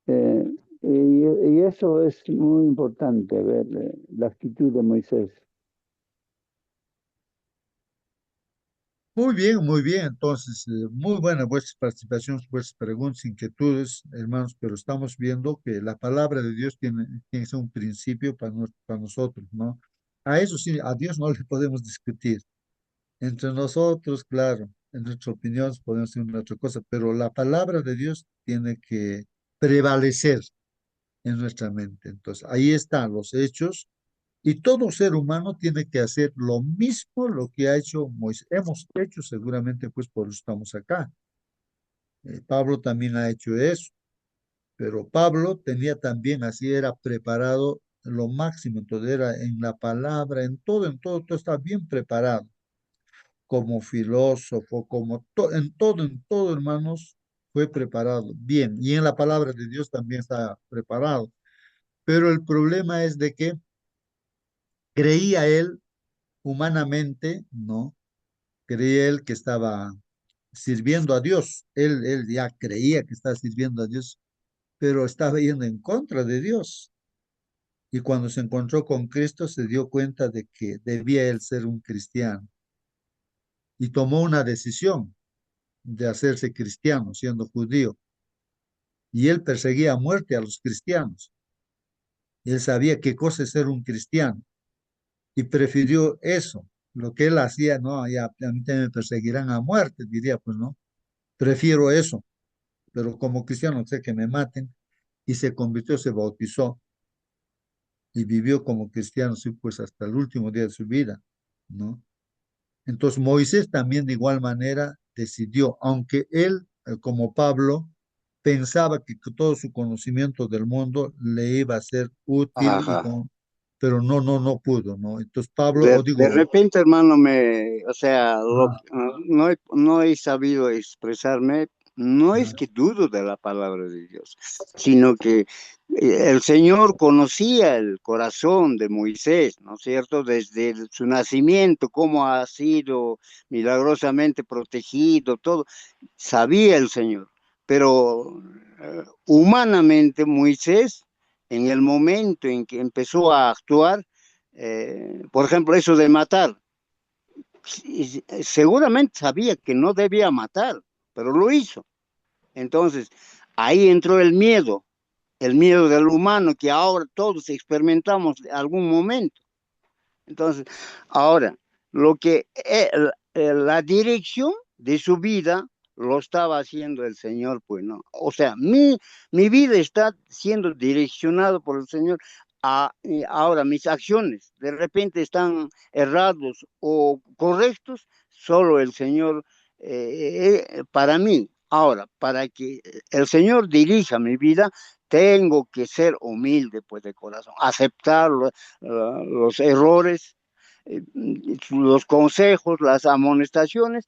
Speaker 4: Eh, y eso es muy importante, ver la actitud de Moisés.
Speaker 1: Muy bien, muy bien. Entonces, muy buena vuestras participaciones, vuestras preguntas, inquietudes, hermanos, pero estamos viendo que la palabra de Dios tiene que ser un principio para nosotros, ¿no? A eso sí, a Dios no le podemos discutir. Entre nosotros, claro, en nuestras opiniones podemos decir una otra cosa, pero la palabra de Dios tiene que prevalecer en nuestra mente. Entonces, ahí están los hechos y todo ser humano tiene que hacer lo mismo lo que ha hecho Moisés. Hemos hecho seguramente, pues por eso estamos acá. Pablo también ha hecho eso. Pero Pablo tenía también, así era preparado lo máximo, entonces era en la palabra, todo estaba bien preparado, como filósofo, en todo, hermanos, fue preparado bien. Y en la palabra de Dios también está preparado. Pero el problema es de que creía él humanamente, ¿no? Creía él que estaba sirviendo a Dios. Él ya creía que estaba sirviendo a Dios, pero estaba yendo en contra de Dios. Y cuando se encontró con Cristo, se dio cuenta de que debía él ser un cristiano y tomó una decisión de hacerse cristiano, siendo judío. Y él perseguía a muerte a los cristianos. Él sabía qué cosa es ser un cristiano y prefirió eso. Lo que él hacía, no, ya a mí también me perseguirán a muerte, diría, pues no, prefiero eso, pero como cristiano sé que me maten, y se convirtió, se bautizó y vivió como cristiano, sí, pues hasta el último día de su vida, ¿no? Entonces Moisés también de igual manera decidió, aunque él, como Pablo, pensaba que todo su conocimiento del mundo le iba a ser útil,
Speaker 5: Ajá.
Speaker 1: pero no pudo, ¿no? Entonces Pablo,
Speaker 5: De,
Speaker 1: o
Speaker 5: de
Speaker 1: digo,
Speaker 5: repente, hermano, o sea,
Speaker 1: ah,
Speaker 5: no he sabido expresarme. No es
Speaker 1: ah,
Speaker 5: que dudo de la palabra de Dios, sino que el Señor conocía el corazón de Moisés, ¿no es cierto? Desde su nacimiento, cómo ha sido milagrosamente protegido, todo. Sabía el Señor, pero humanamente Moisés, en el momento en que empezó a actuar, por ejemplo, eso de matar, seguramente sabía que no debía matar, pero lo hizo. Entonces, ahí entró el miedo del humano que ahora todos experimentamos en algún momento. Entonces, ahora, lo que la dirección de su vida lo estaba haciendo el Señor, pues no. O sea, mi vida está siendo direccionada por el Señor. Ahora, mis acciones de repente están errados o correctos, solo el Señor para mí. Ahora, para que el Señor dirija mi vida, tengo que ser humilde, pues de corazón, aceptar los errores, los consejos, las amonestaciones,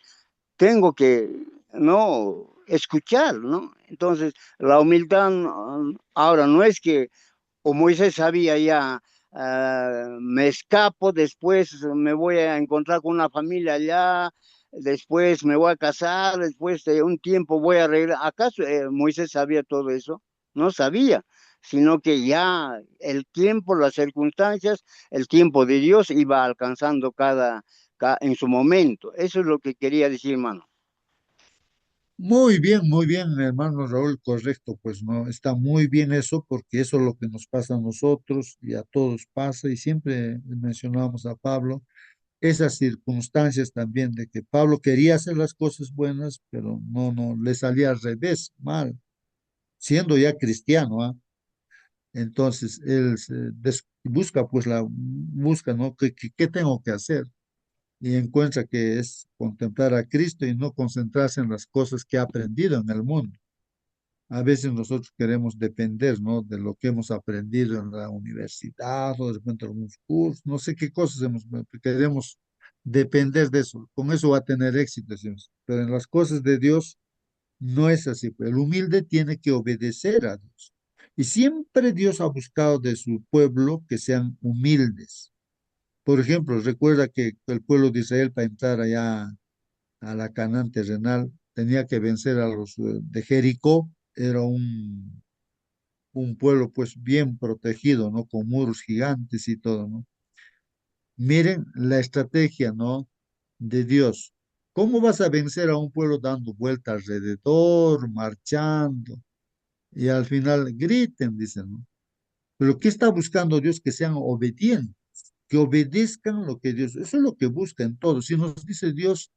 Speaker 5: tengo que no escuchar, ¿no? Entonces, la humildad ahora no es que, o Moisés sabía ya, me escapo, después me voy a encontrar con una familia allá, después me voy a casar, después de un tiempo voy a regresar. ¿Acaso Moisés sabía todo eso? No sabía, sino que ya el tiempo, las circunstancias, el tiempo de Dios iba alcanzando en su momento. Eso es lo que quería decir, hermano.
Speaker 1: muy bien, hermano Raúl, correcto, pues no, está muy bien eso, porque eso es lo que nos pasa a nosotros y a todos pasa, y siempre mencionamos a Pablo, esas circunstancias también de que Pablo quería hacer las cosas buenas, pero no, le salía al revés, mal, siendo ya cristiano, ¿ah? Entonces él busca, pues busca, ¿no? ¿Qué tengo que hacer? Y encuentra que es contemplar a Cristo y no concentrarse en las cosas que ha aprendido en el mundo. A veces nosotros queremos depender, ¿no? De lo que hemos aprendido en la universidad o de repente algunos cursos, no sé qué cosas queremos depender de eso. Con eso va a tener éxito, decimos. Pero en las cosas de Dios no es así, pues. El humilde tiene que obedecer a Dios. Y siempre Dios ha buscado de su pueblo que sean humildes. Por ejemplo, recuerda que el pueblo de Israel para entrar allá a la Canaán terrenal tenía que vencer a los de Jericó, era un pueblo pues bien protegido, ¿no? Con muros gigantes y todo, ¿no? Miren la estrategia, ¿no? De Dios. ¿Cómo vas a vencer a un pueblo dando vuelta alrededor, marchando? Y al final griten, dicen, ¿no? Pero ¿qué está buscando Dios? Que sean obedientes, que obedezcan lo que Dios, eso es lo que busca en todo. Si nos dice Dios,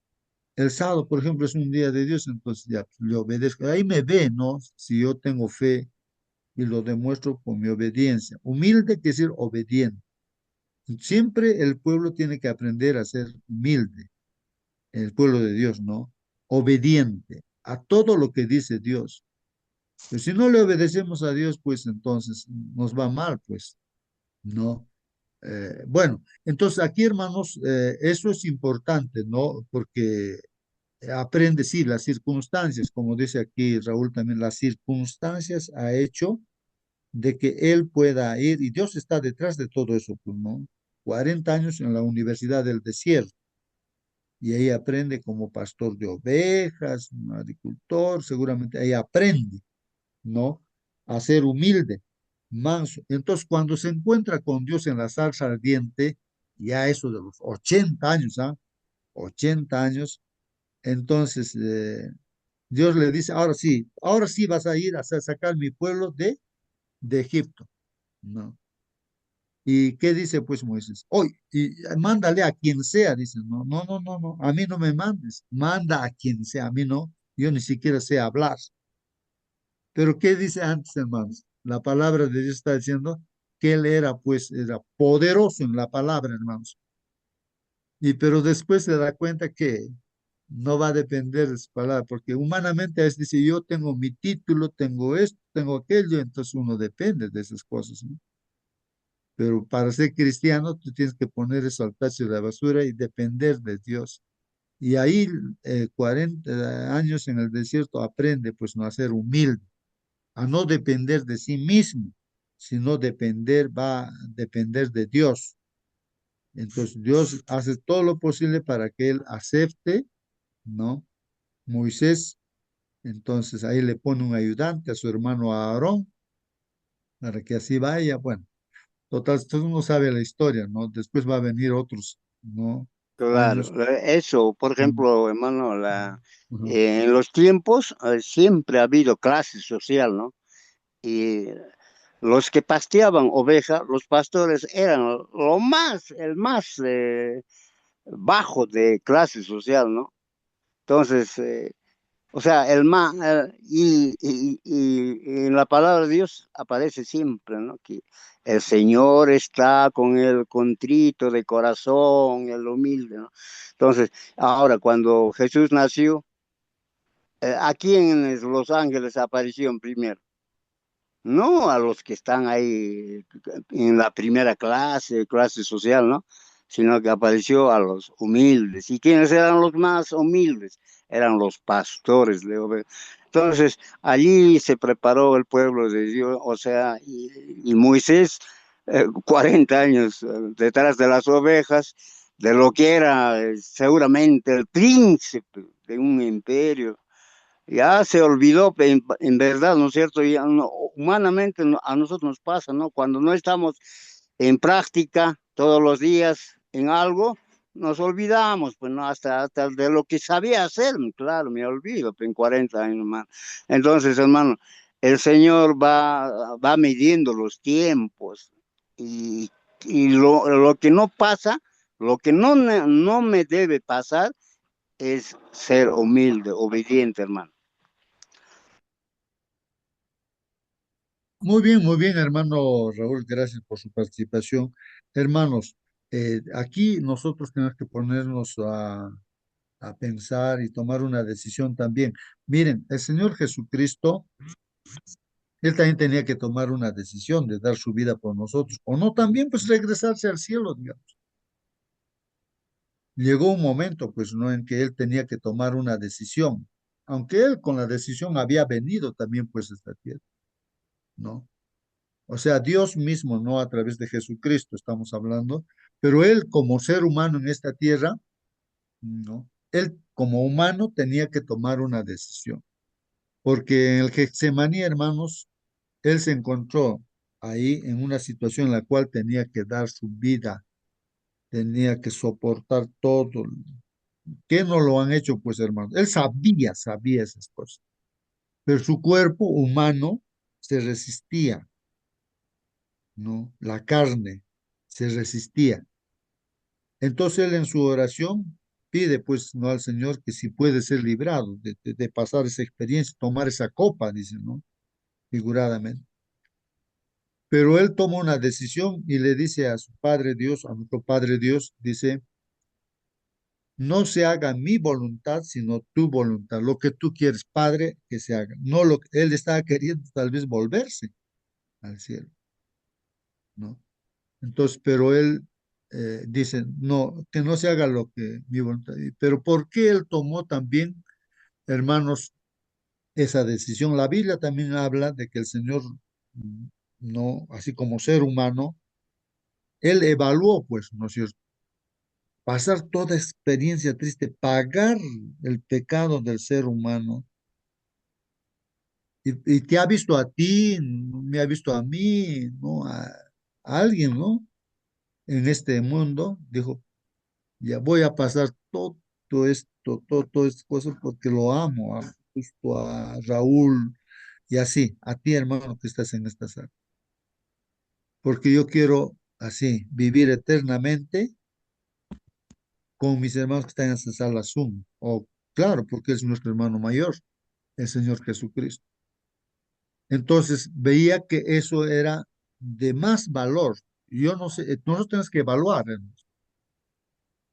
Speaker 1: el sábado, por ejemplo, es un día de Dios, entonces ya pues, le obedezco. Ahí me ve, ¿no? Si yo tengo fe y lo demuestro con mi obediencia. Humilde quiere decir obediente. Siempre el pueblo tiene que aprender a ser humilde, el pueblo de Dios, ¿no? Obediente a todo lo que dice Dios. Pero si no le obedecemos a Dios, pues entonces nos va mal, pues, ¿no? Bueno, entonces aquí, hermanos, eso es importante, ¿no? Porque aprende, sí, las circunstancias, como dice aquí Raúl también, las circunstancias ha hecho de que él pueda ir, y Dios está detrás de todo eso, pues, ¿no? 40 años en la Universidad del Desierto, y ahí aprende como pastor de ovejas, un agricultor, seguramente ahí aprende, ¿no? A ser humilde, manso. Entonces, cuando se encuentra con Dios en la salsa ardiente, ya eso de los 80 años, ¿ah? 80 años, entonces Dios le dice, ahora sí vas a ir a sacar mi pueblo de Egipto, ¿no? ¿Y qué dice pues Moisés? Hoy, y mándale a quien sea, dice, no, no, no, no, no, a mí no me mandes, manda a quien sea, a mí no, yo ni siquiera sé hablar. Pero ¿qué dice antes, hermanos? La palabra de Dios está diciendo que él era, pues, era poderoso en la palabra, hermanos. Y pero después se da cuenta que no va a depender de su palabra, porque humanamente es, dice, yo tengo mi título, tengo esto, tengo aquello, entonces uno depende de esas cosas, ¿no? Pero para ser cristiano, tú tienes que poner eso al tacho de la basura y depender de Dios. Y ahí, 40 años en el desierto, aprende, pues, no a ser humilde, a no depender de sí mismo, sino va a depender de Dios. Entonces, Dios hace todo lo posible para que él acepte, ¿no? Moisés, entonces ahí le pone un ayudante a su hermano Aarón, para que así vaya. Bueno, total, todo uno sabe la historia, ¿no? Después va a venir otros, ¿no?
Speaker 5: Claro,
Speaker 1: Años.
Speaker 5: eso, por
Speaker 1: Mm,
Speaker 5: ejemplo, hermano,
Speaker 1: ujú.
Speaker 5: en los tiempos siempre ha habido clase social, ¿no? Y los que pasteaban ovejas, los pastores eran el más bajo de clase social, ¿no? Entonces, o sea, y en la palabra de Dios aparece siempre, ¿no? Que el Señor está con el contrito de corazón, el humilde, ¿no? Entonces, ahora cuando Jesús nació, ¿a quién Los Ángeles apareció primero? No a los que están ahí en la primera clase social, ¿no? Sino que apareció a los humildes. ¿Y quiénes eran los más humildes? Eran los pastores de ovejas. Entonces, allí se preparó el pueblo de Dios, o sea, y Moisés, 40 años detrás de las ovejas, de lo que era seguramente el príncipe de un imperio, ya se olvidó, en verdad, ¿no es cierto? Ya humanamente a nosotros nos pasa, ¿no? Cuando no estamos en práctica todos los días en algo, nos olvidamos, pues, ¿no? Hasta de lo que sabía hacer, claro, me olvido, pues, en 40 años más. Entonces, hermano, el Señor va midiendo los tiempos y, y lo que no pasa, lo que no me debe pasar es ser humilde, obediente, hermano.
Speaker 1: Muy bien, hermano Raúl, gracias por su participación. Hermanos, aquí nosotros tenemos que ponernos a pensar y tomar una decisión también. Miren, el Señor Jesucristo, él también tenía que tomar una decisión de dar su vida por nosotros, o no también, pues regresarse al cielo, digamos. Llegó un momento, pues, ¿no? En que él tenía que tomar una decisión, aunque él con la decisión había venido también, pues, a esta tierra, ¿no? O sea, Dios mismo, no a través de Jesucristo estamos hablando, pero él como ser humano en esta tierra, ¿no? Él como humano tenía que tomar una decisión, porque en el Getsemaní, hermanos, él se encontró ahí en una situación en la cual tenía que dar su vida, tenía que soportar todo. ¿Qué no lo han hecho, pues, hermanos? Él sabía esas cosas, pero su cuerpo humano se resistía, ¿no? La carne se resistía. Entonces él en su oración pide, pues, ¿no? Al Señor que si puede ser librado de pasar esa experiencia, tomar esa copa, dice, ¿no? Figuradamente. Pero él toma una decisión y le dice a su Padre Dios, a nuestro Padre Dios, dice, no se haga mi voluntad, sino tu voluntad. Lo que tú quieres, Padre, que se haga. No lo que él estaba queriendo tal vez volverse al cielo, ¿no? Entonces, pero él dice, no, que no se haga lo que mi voluntad. Pero ¿por qué él tomó también, hermanos, esa decisión? La Biblia también habla de que el Señor, mm, no, así como ser humano, él evaluó, pues, ¿no es cierto? Pasar toda experiencia triste, pagar el pecado del ser humano. Y te ha visto a ti, me ha visto a mí, ¿no? A alguien, ¿no? En este mundo, dijo, ya voy a pasar todo esto, todas estas cosas porque lo amo, a justo a Raúl y así, a ti, hermano, que estás en esta sala. Porque yo quiero así, vivir eternamente con mis hermanos que están en esta sala Zoom. O claro, porque es nuestro hermano mayor, el Señor Jesucristo. Entonces veía que eso era de más valor. Yo no sé, nosotros tenemos que evaluar, hermanos.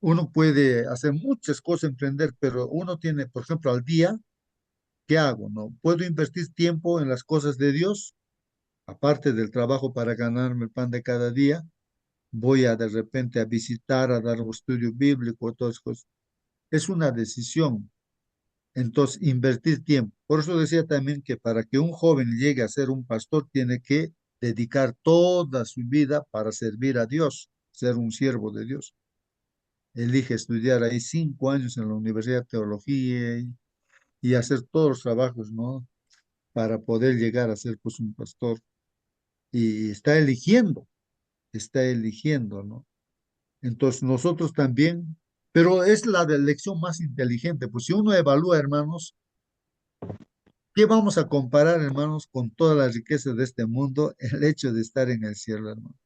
Speaker 1: Uno puede hacer muchas cosas, emprender, pero uno tiene, por ejemplo, al día, ¿qué hago? ¿No? ¿Puedo invertir tiempo en las cosas de Dios? Aparte del trabajo para ganarme el pan de cada día, voy a de repente a visitar, a dar un estudio bíblico, todas esas cosas. Es una decisión. Entonces, invertir tiempo. Por eso decía también que para que un joven llegue a ser un pastor, tiene que dedicar toda su vida para servir a Dios, ser un siervo de Dios. Elige estudiar ahí 5 años en la Universidad de Teología y hacer todos los trabajos, ¿no? Para poder llegar a ser pues un pastor. Y está eligiendo, ¿no? Entonces nosotros también, pero es la de elección más inteligente. Pues si uno evalúa, hermanos, ¿qué vamos a comparar, hermanos, con toda la riqueza de este mundo? El hecho de estar en el cielo, hermano.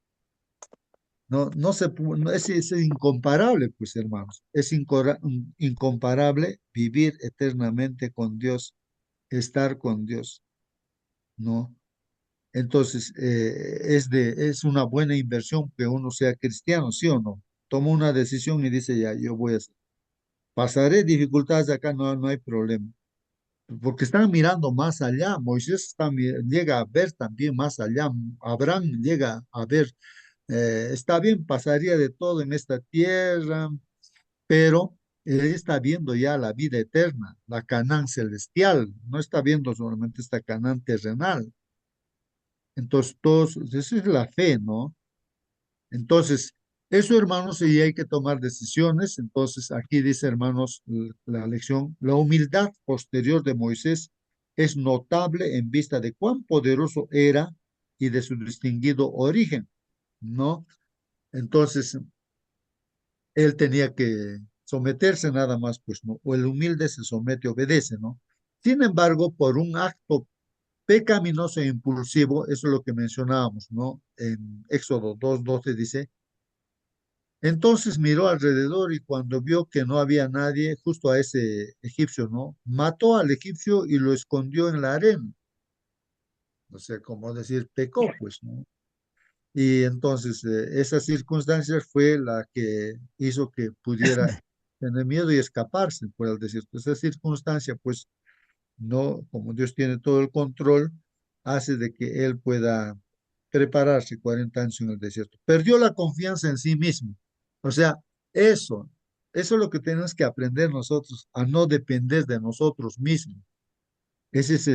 Speaker 1: No, no, es incomparable, pues, hermanos. Es incomparable vivir eternamente con Dios, estar con Dios, ¿no? Entonces, es una buena inversión que uno sea cristiano, ¿sí o no? Toma una decisión y dice, ya, yo voy a hacer. Pasaré dificultades acá, no, no hay problema. Porque están mirando más allá. Moisés llega a ver también más allá. Abraham llega a ver, está bien, pasaría de todo en esta tierra, pero él está viendo ya la vida eterna, la Canaán celestial, no está viendo solamente esta Canaán terrenal. Entonces, todos, esa es la fe, ¿no? Entonces, eso, hermanos, y hay que tomar decisiones. Entonces, aquí dice, hermanos, la lección, la humildad posterior de Moisés es notable en vista de cuán poderoso era y de su distinguido origen, ¿no? Entonces, él tenía que someterse nada más, pues, ¿no? O el humilde se somete, obedece, ¿no? Sin embargo, por un acto pecaminoso e impulsivo, eso es lo que mencionábamos, ¿no? En Éxodo 2:12 dice, entonces miró alrededor y cuando vio que no había nadie, justo a ese egipcio, ¿no? Mató al egipcio y lo escondió en la arena. O sea, como decir, pecó, pues, ¿no? Y entonces esa circunstancia fue la que hizo que pudiera tener miedo y escaparse por el desierto. Esa circunstancia, pues, no, como Dios tiene todo el control, hace de que él pueda prepararse 40 años en el desierto. Perdió la confianza en sí mismo. O sea, eso, eso es lo que tenemos que aprender nosotros, a no depender de nosotros mismos. Ese es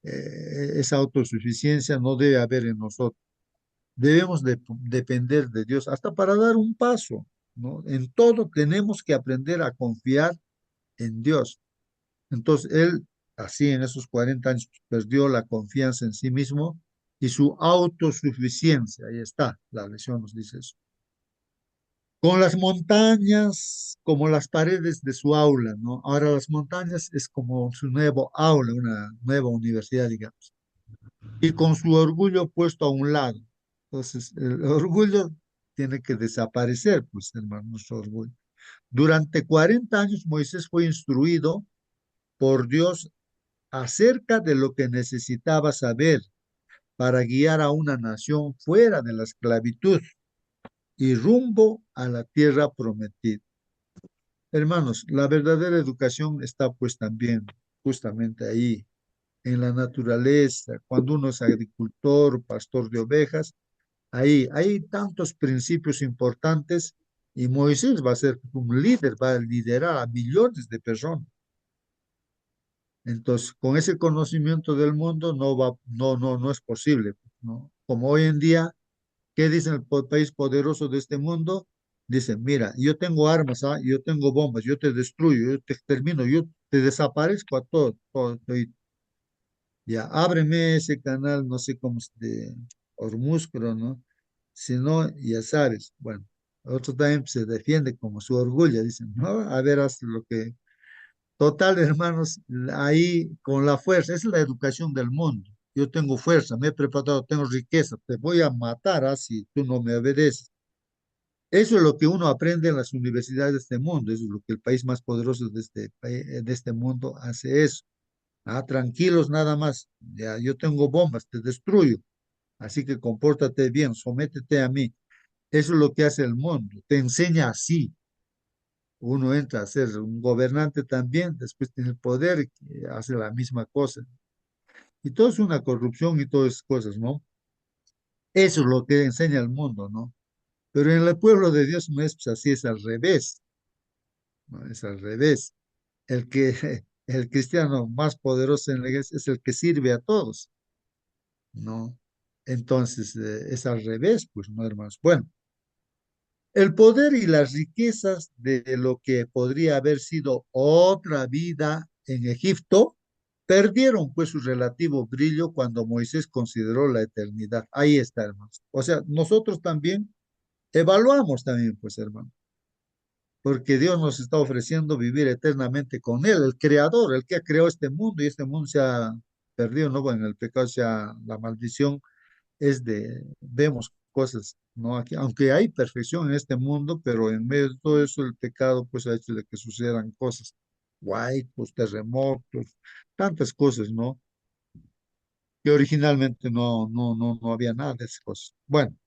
Speaker 1: esa autosuficiencia no debe haber en nosotros. Debemos depender de Dios hasta para dar un paso, ¿no? En todo tenemos que aprender a confiar en Dios. Entonces, él, así en esos 40 años, perdió la confianza en sí mismo y su autosuficiencia. Ahí está, la lección nos dice eso. Con las montañas como las paredes de su aula, ¿no? Ahora las montañas es como su nuevo aula, una nueva universidad, digamos. Y con su orgullo puesto a un lado. Entonces, el orgullo tiene que desaparecer, pues, hermano, nuestro orgullo. Durante 40 años Moisés fue instruido por Dios acerca de lo que necesitaba saber para guiar a una nación fuera de la esclavitud y rumbo a la tierra prometida. Hermanos, la verdadera educación está pues también justamente ahí, en la naturaleza, cuando uno es agricultor, pastor de ovejas, ahí hay tantos principios importantes y Moisés va a ser un líder, va a liderar a millones de personas. Entonces, con ese conocimiento del mundo no es posible, ¿no? Como hoy en día, ¿qué dice el país poderoso de este mundo? Dicen, mira, yo tengo armas, ¿ah? Yo tengo bombas, yo te destruyo, yo te extermino, yo te desaparezco a todo. Ya, ábreme ese canal, no sé cómo es de Hormuz, creo, ¿no? Si no, ya sabes, bueno, otro también se defiende como su orgullo, dicen, no, a ver, haz lo que... Total, hermanos, ahí con la fuerza, esa es la educación del mundo. Yo tengo fuerza, me he preparado, tengo riqueza, te voy a matar si tú no me obedeces. Eso es lo que uno aprende en las universidades de este mundo, eso es lo que el país más poderoso de este mundo hace eso. Ah, tranquilos nada más, ya yo tengo bombas, te destruyo, así que compórtate bien, sométete a mí. Eso es lo que hace el mundo, te enseña así. Uno entra a ser un gobernante también, después tiene el poder y hace la misma cosa. Y todo es una corrupción y todas esas cosas, ¿no? Eso es lo que enseña el mundo, ¿no? Pero en el pueblo de Dios no es pues, así, es al revés, ¿no? Es al revés. El que, el cristiano más poderoso en la iglesia es el que sirve a todos, ¿no? Entonces, es al revés, pues, ¿no, hermanos? Bueno, el poder y las riquezas de lo que podría haber sido otra vida en Egipto perdieron pues su relativo brillo cuando Moisés consideró la eternidad. Ahí está, hermanos. O sea, nosotros también evaluamos también, pues, hermano, porque Dios nos está ofreciendo vivir eternamente con Él, el creador, el que creó este mundo y este mundo se ha perdido, ¿no? Bueno, el pecado, sea la maldición vemos cosas, ¿no? Aquí, aunque hay perfección en este mundo, pero en medio de todo eso el pecado pues ha hecho de que sucedan cosas, huaicos, terremotos, tantas cosas, ¿no? Que originalmente no había nada de esas cosas. Bueno,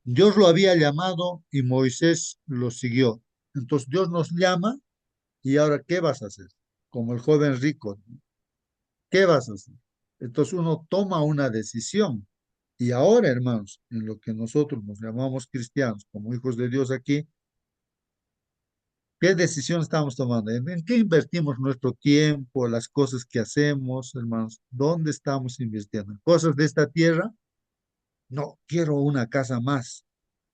Speaker 1: Dios lo había llamado y Moisés lo siguió. Entonces Dios nos llama y ahora, ¿qué vas a hacer? Como el joven rico, ¿qué vas a hacer? Entonces uno toma una decisión. Y ahora, hermanos, en lo que nosotros nos llamamos cristianos, como hijos de Dios aquí, ¿qué decisión estamos tomando? ¿En qué invertimos nuestro tiempo, las cosas que hacemos, hermanos? ¿Dónde estamos invirtiendo? ¿En cosas de esta tierra? No, quiero una casa más.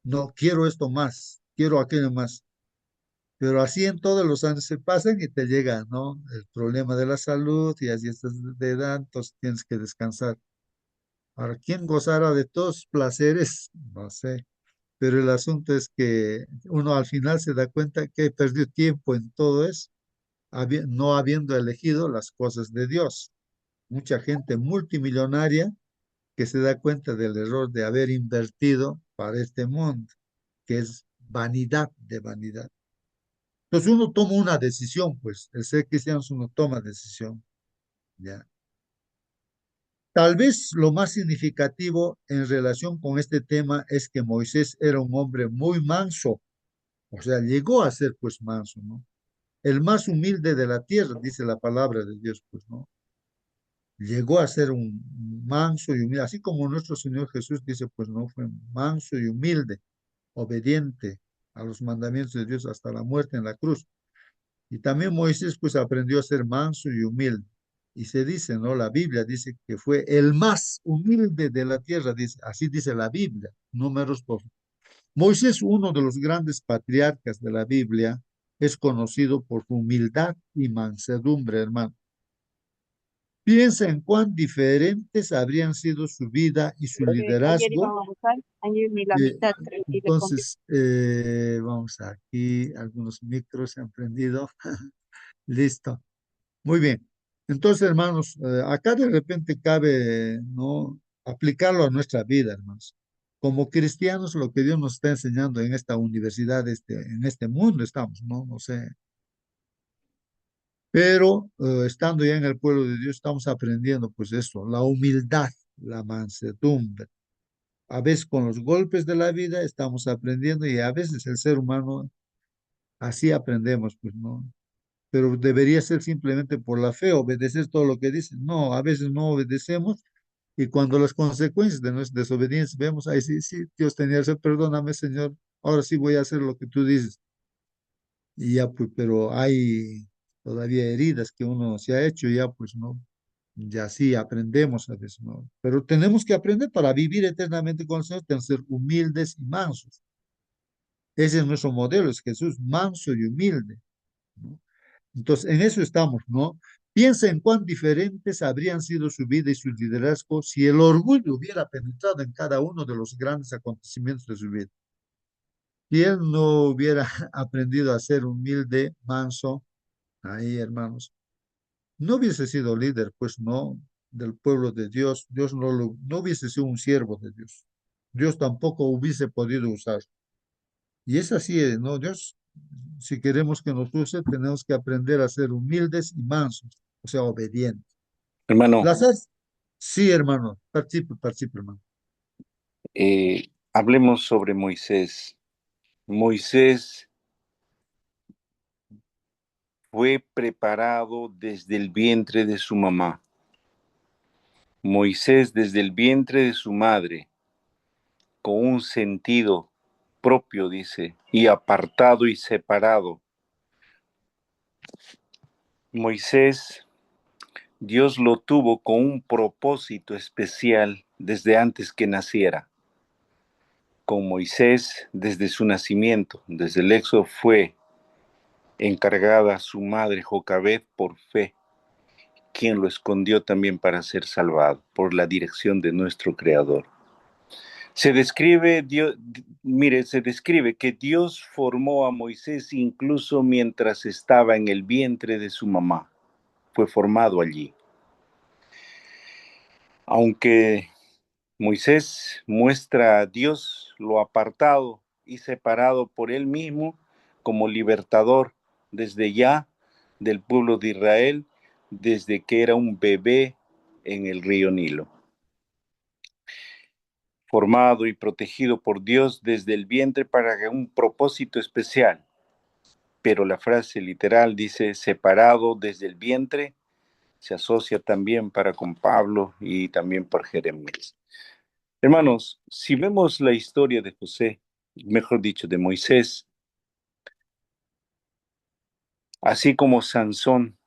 Speaker 1: No, quiero esto más. Quiero aquello más. Pero así en todos los años se pasan y te llega, ¿no? El problema de la salud y así estás de edad, entonces tienes que descansar. Ahora, ¿quién gozará de todos los placeres? No sé. Pero el asunto es que uno al final se da cuenta que perdió tiempo en todo eso, no habiendo elegido las cosas de Dios. Mucha gente multimillonaria que se da cuenta del error de haber invertido para este mundo, que es vanidad de vanidad. Entonces uno toma una decisión, pues, el ser cristiano uno toma decisión, ¿ya? Tal vez lo más significativo en relación con este tema es que Moisés era un hombre muy manso, o sea, llegó a ser pues manso, ¿no? El más humilde de la tierra, dice la palabra de Dios, pues, ¿no? Llegó a ser un manso y humilde, así como nuestro Señor Jesús dice, pues, no, fue manso y humilde, obediente a los mandamientos de Dios hasta la muerte en la cruz. Y también Moisés, pues, aprendió a ser manso y humilde. Y se dice, ¿no? La Biblia dice que fue el más humilde de la tierra, dice, así dice la Biblia, números por Moisés, uno de los grandes patriarcas de la Biblia, es conocido por su humildad y mansedumbre, hermano. Piensa en cuán diferentes habrían sido su vida y su
Speaker 2: Ayer iba
Speaker 1: liderazgo.
Speaker 2: a avanzar, ayer ni la
Speaker 1: Eh,
Speaker 2: mitad, tranquila conmigo.
Speaker 1: entonces, vamos aquí, algunos micros se han prendido. Listo. Muy bien. Entonces, hermanos, acá de repente cabe, ¿no? Aplicarlo a nuestra vida, hermanos. Como cristianos, lo que Dios nos está enseñando en esta universidad, en este mundo estamos, ¿no? No sé. Pero estando ya en el pueblo de Dios, estamos aprendiendo, pues esto, la humildad, la mansedumbre. A veces con los golpes de la vida estamos aprendiendo y a veces el ser humano Así aprendemos, pues, ¿no? Pero debería ser simplemente por la fe, obedecer todo lo que dicen. No, a veces no obedecemos y cuando las consecuencias de nuestra desobediencia vemos, ahí sí, sí, Dios tenía razón, perdóname, Señor, ahora sí voy a hacer lo que tú dices. Y ya, pues, pero hay todavía heridas que uno se ha hecho, ya, pues, ¿no? Ya sí, aprendemos a veces, ¿no? Pero tenemos que aprender para vivir eternamente con el Señor, tenemos que ser humildes y mansos. Ese es nuestro modelo, es Jesús, manso y humilde, ¿no? Entonces, en eso estamos, ¿no? Piensa en cuán diferentes habrían sido su vida y su liderazgo si el orgullo hubiera penetrado en cada uno de los grandes acontecimientos de su vida. Si él no hubiera aprendido a ser humilde, manso, ahí, hermanos, no hubiese sido líder, pues no, del pueblo de Dios. Dios no hubiese sido un siervo de Dios. Dios tampoco hubiese podido usar. Y es así, ¿no? Dios, si queremos que nos use, tenemos que aprender a ser humildes y mansos, o sea, obedientes.
Speaker 6: Hermano,
Speaker 1: Las as- sí, hermano, participe, participe, hermano.
Speaker 6: hablemos sobre Moisés. Moisés fue preparado desde el vientre de su mamá. Moisés desde el vientre de su madre, con un sentido propio, dice, y apartado y separado. Moisés, Dios lo tuvo con un propósito especial desde antes que naciera. Con Moisés, desde su nacimiento, desde el Éxodo, fue encargada su madre Jocabed por fe, quien lo escondió también para ser salvado por la dirección de nuestro Creador. Se describe, se describe que Dios formó a Moisés incluso mientras estaba en el vientre de su mamá. Fue formado allí. Aunque Moisés muestra a Dios lo apartado y separado por él mismo como libertador desde ya del pueblo de Israel, desde que era un bebé en el río Nilo. Formado y protegido por Dios desde el vientre para un propósito especial. Pero la frase literal dice separado desde el vientre, se asocia también para con Pablo y también por Jeremías. Hermanos, si vemos la historia de José, mejor dicho, de Moisés, así como Sansón,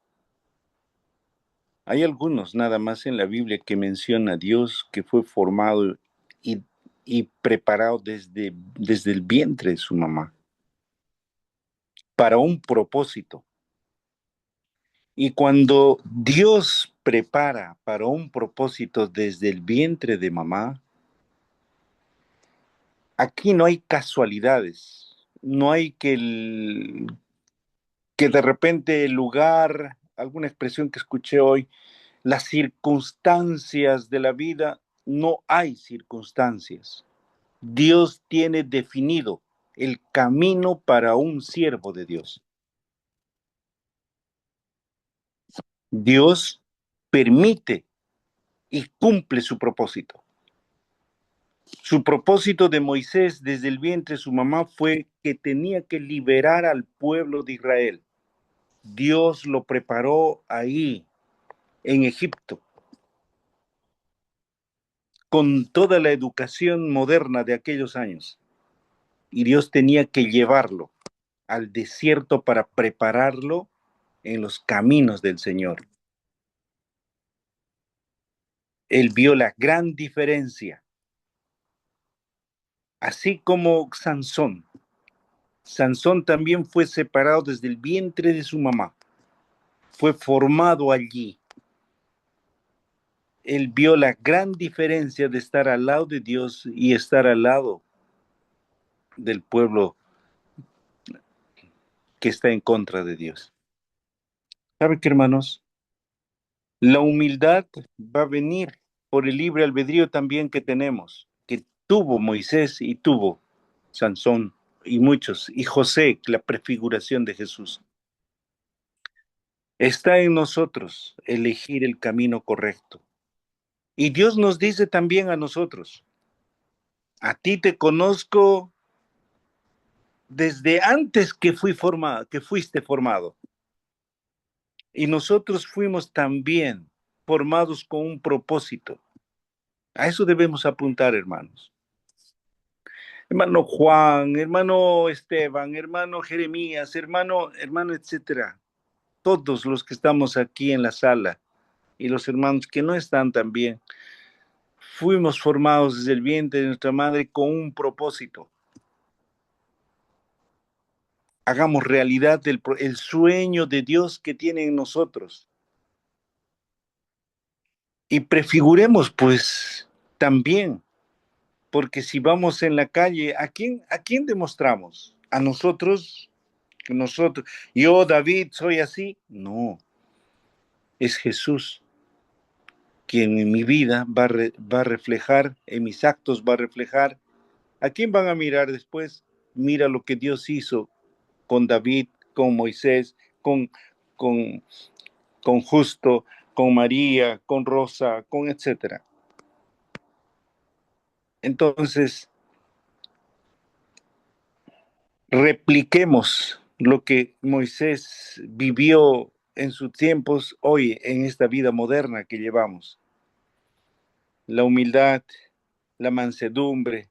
Speaker 6: hay algunos nada más en la Biblia que menciona a Dios que fue formado y, y preparado desde el vientre de su mamá para un propósito. Y cuando Dios prepara para un propósito desde el vientre de mamá, aquí no hay casualidades, no hay que de repente el lugar, alguna expresión que escuché hoy, las circunstancias de la vida, no hay circunstancias. Dios tiene definido el camino para un siervo de Dios. Dios permite y cumple su propósito. Su propósito de Moisés desde el vientre de su mamá fue que tenía que liberar al pueblo de Israel. Dios lo preparó ahí, en Egipto, con toda la educación moderna de aquellos años. Y Dios tenía que llevarlo al desierto para prepararlo en los caminos del Señor. Él vio la gran diferencia. Así como Sansón. Sansón también fue separado desde el vientre de su mamá. Fue formado allí. Él vio la gran diferencia de estar al lado de Dios y estar al lado del pueblo que está en contra de Dios. ¿Sabe qué, hermanos? La humildad va a venir por el libre albedrío también que tenemos, que tuvo Moisés y tuvo Sansón y muchos, y José, la prefiguración de Jesús. Está en nosotros elegir el camino correcto. Y Dios nos dice también a nosotros, a ti te conozco desde antes que que fuiste formado. Y nosotros fuimos también formados con un propósito. A eso debemos apuntar, hermanos. Hermano Juan, hermano Esteban, hermano Jeremías, hermano, etcétera. Todos los que estamos aquí en la sala y los hermanos que no están también, fuimos formados desde el vientre de nuestra madre con un propósito. Hagamos realidad el sueño de Dios que tiene en nosotros. Y prefiguremos, pues, también, porque si vamos en la calle, ¿a quién demostramos? ¿A nosotros? ¿Nosotros? ¿Yo, David, soy así? No, es Jesús quien en mi vida va a reflejar, en mis actos va a reflejar. ¿A quién van a mirar después? Mira lo que Dios hizo con David, con Moisés, con, con Justo, con María, con Rosa, con etcétera. Entonces, repliquemos lo que Moisés vivió en sus tiempos hoy en esta vida moderna que llevamos. La humildad, la mansedumbre.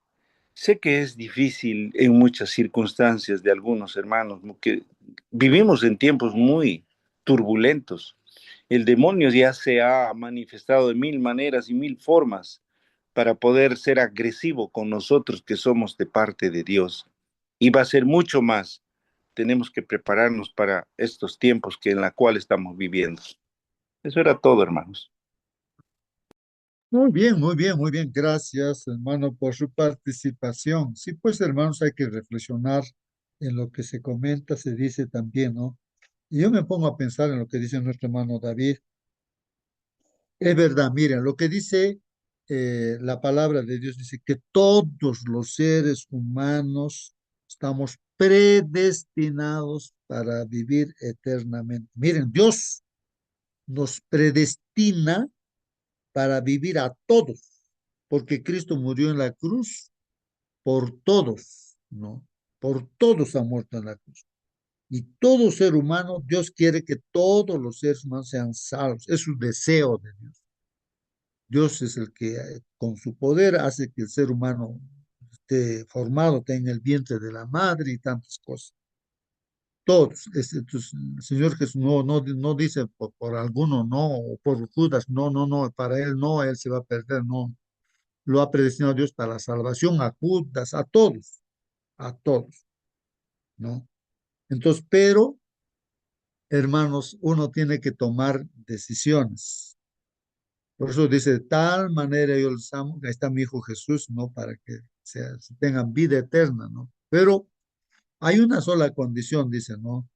Speaker 6: Sé que es difícil en muchas circunstancias de algunos hermanos, que vivimos en tiempos muy turbulentos. El demonio ya se ha manifestado de mil maneras y mil formas para poder ser agresivo con nosotros que somos de parte de Dios. Y va a ser mucho más. Tenemos que prepararnos para estos tiempos en la cual estamos viviendo. Eso era todo, hermanos.
Speaker 1: Muy bien, muy bien, muy bien. Gracias, hermano, por su participación. Sí, pues, hermanos, hay que reflexionar en lo que se comenta, se dice también, ¿no? Y yo me pongo a pensar en lo que dice nuestro hermano David. Es verdad, miren, lo que dice la palabra de Dios dice que todos los seres humanos estamos predestinados para vivir eternamente. Miren, Dios nos predestina para vivir a todos, porque Cristo murió en la cruz por todos, ¿no? Por todos ha muerto en la cruz. Y todo ser humano, Dios quiere que todos los seres humanos sean salvos. Es su deseo de Dios. Dios es el que con su poder hace que el ser humano esté formado, esté en el vientre de la madre y tantas cosas. Todos, entonces, el Señor Jesús no dice por alguno, no, o por Judas, no, para él no, él se va a perder, no. Lo ha predestinado Dios para la salvación a Judas, a todos, ¿no? Entonces, pero, hermanos, uno tiene que tomar decisiones. Por eso dice, de tal manera yo les amo, ahí está mi Hijo Jesús, ¿no? Para que tengan vida eterna, ¿no? Pero hay una sola condición, dice, ¿no?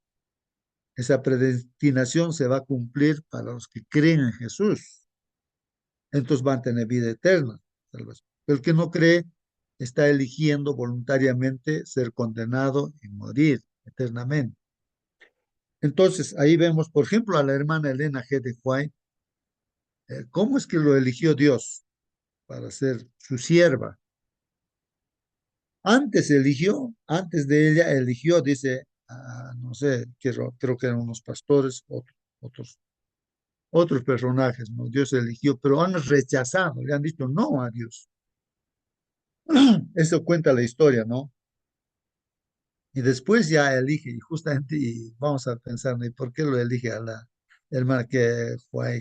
Speaker 1: Esa predestinación se va a cumplir para los que creen en Jesús. Entonces van a tener vida eterna, salvación. El que no cree está eligiendo voluntariamente ser condenado y morir eternamente. Entonces, ahí vemos, por ejemplo, a la hermana Elena G. de White, cómo es que lo eligió Dios para ser su sierva. Antes de ella eligió, dice, no sé, creo que eran unos pastores, otros personajes, ¿no? Dios eligió, pero han rechazado, le han dicho no a Dios. Eso cuenta la historia, ¿no? Y después ya elige, y justamente y vamos a pensar, ¿no? ¿Y por qué lo elige a la hermana que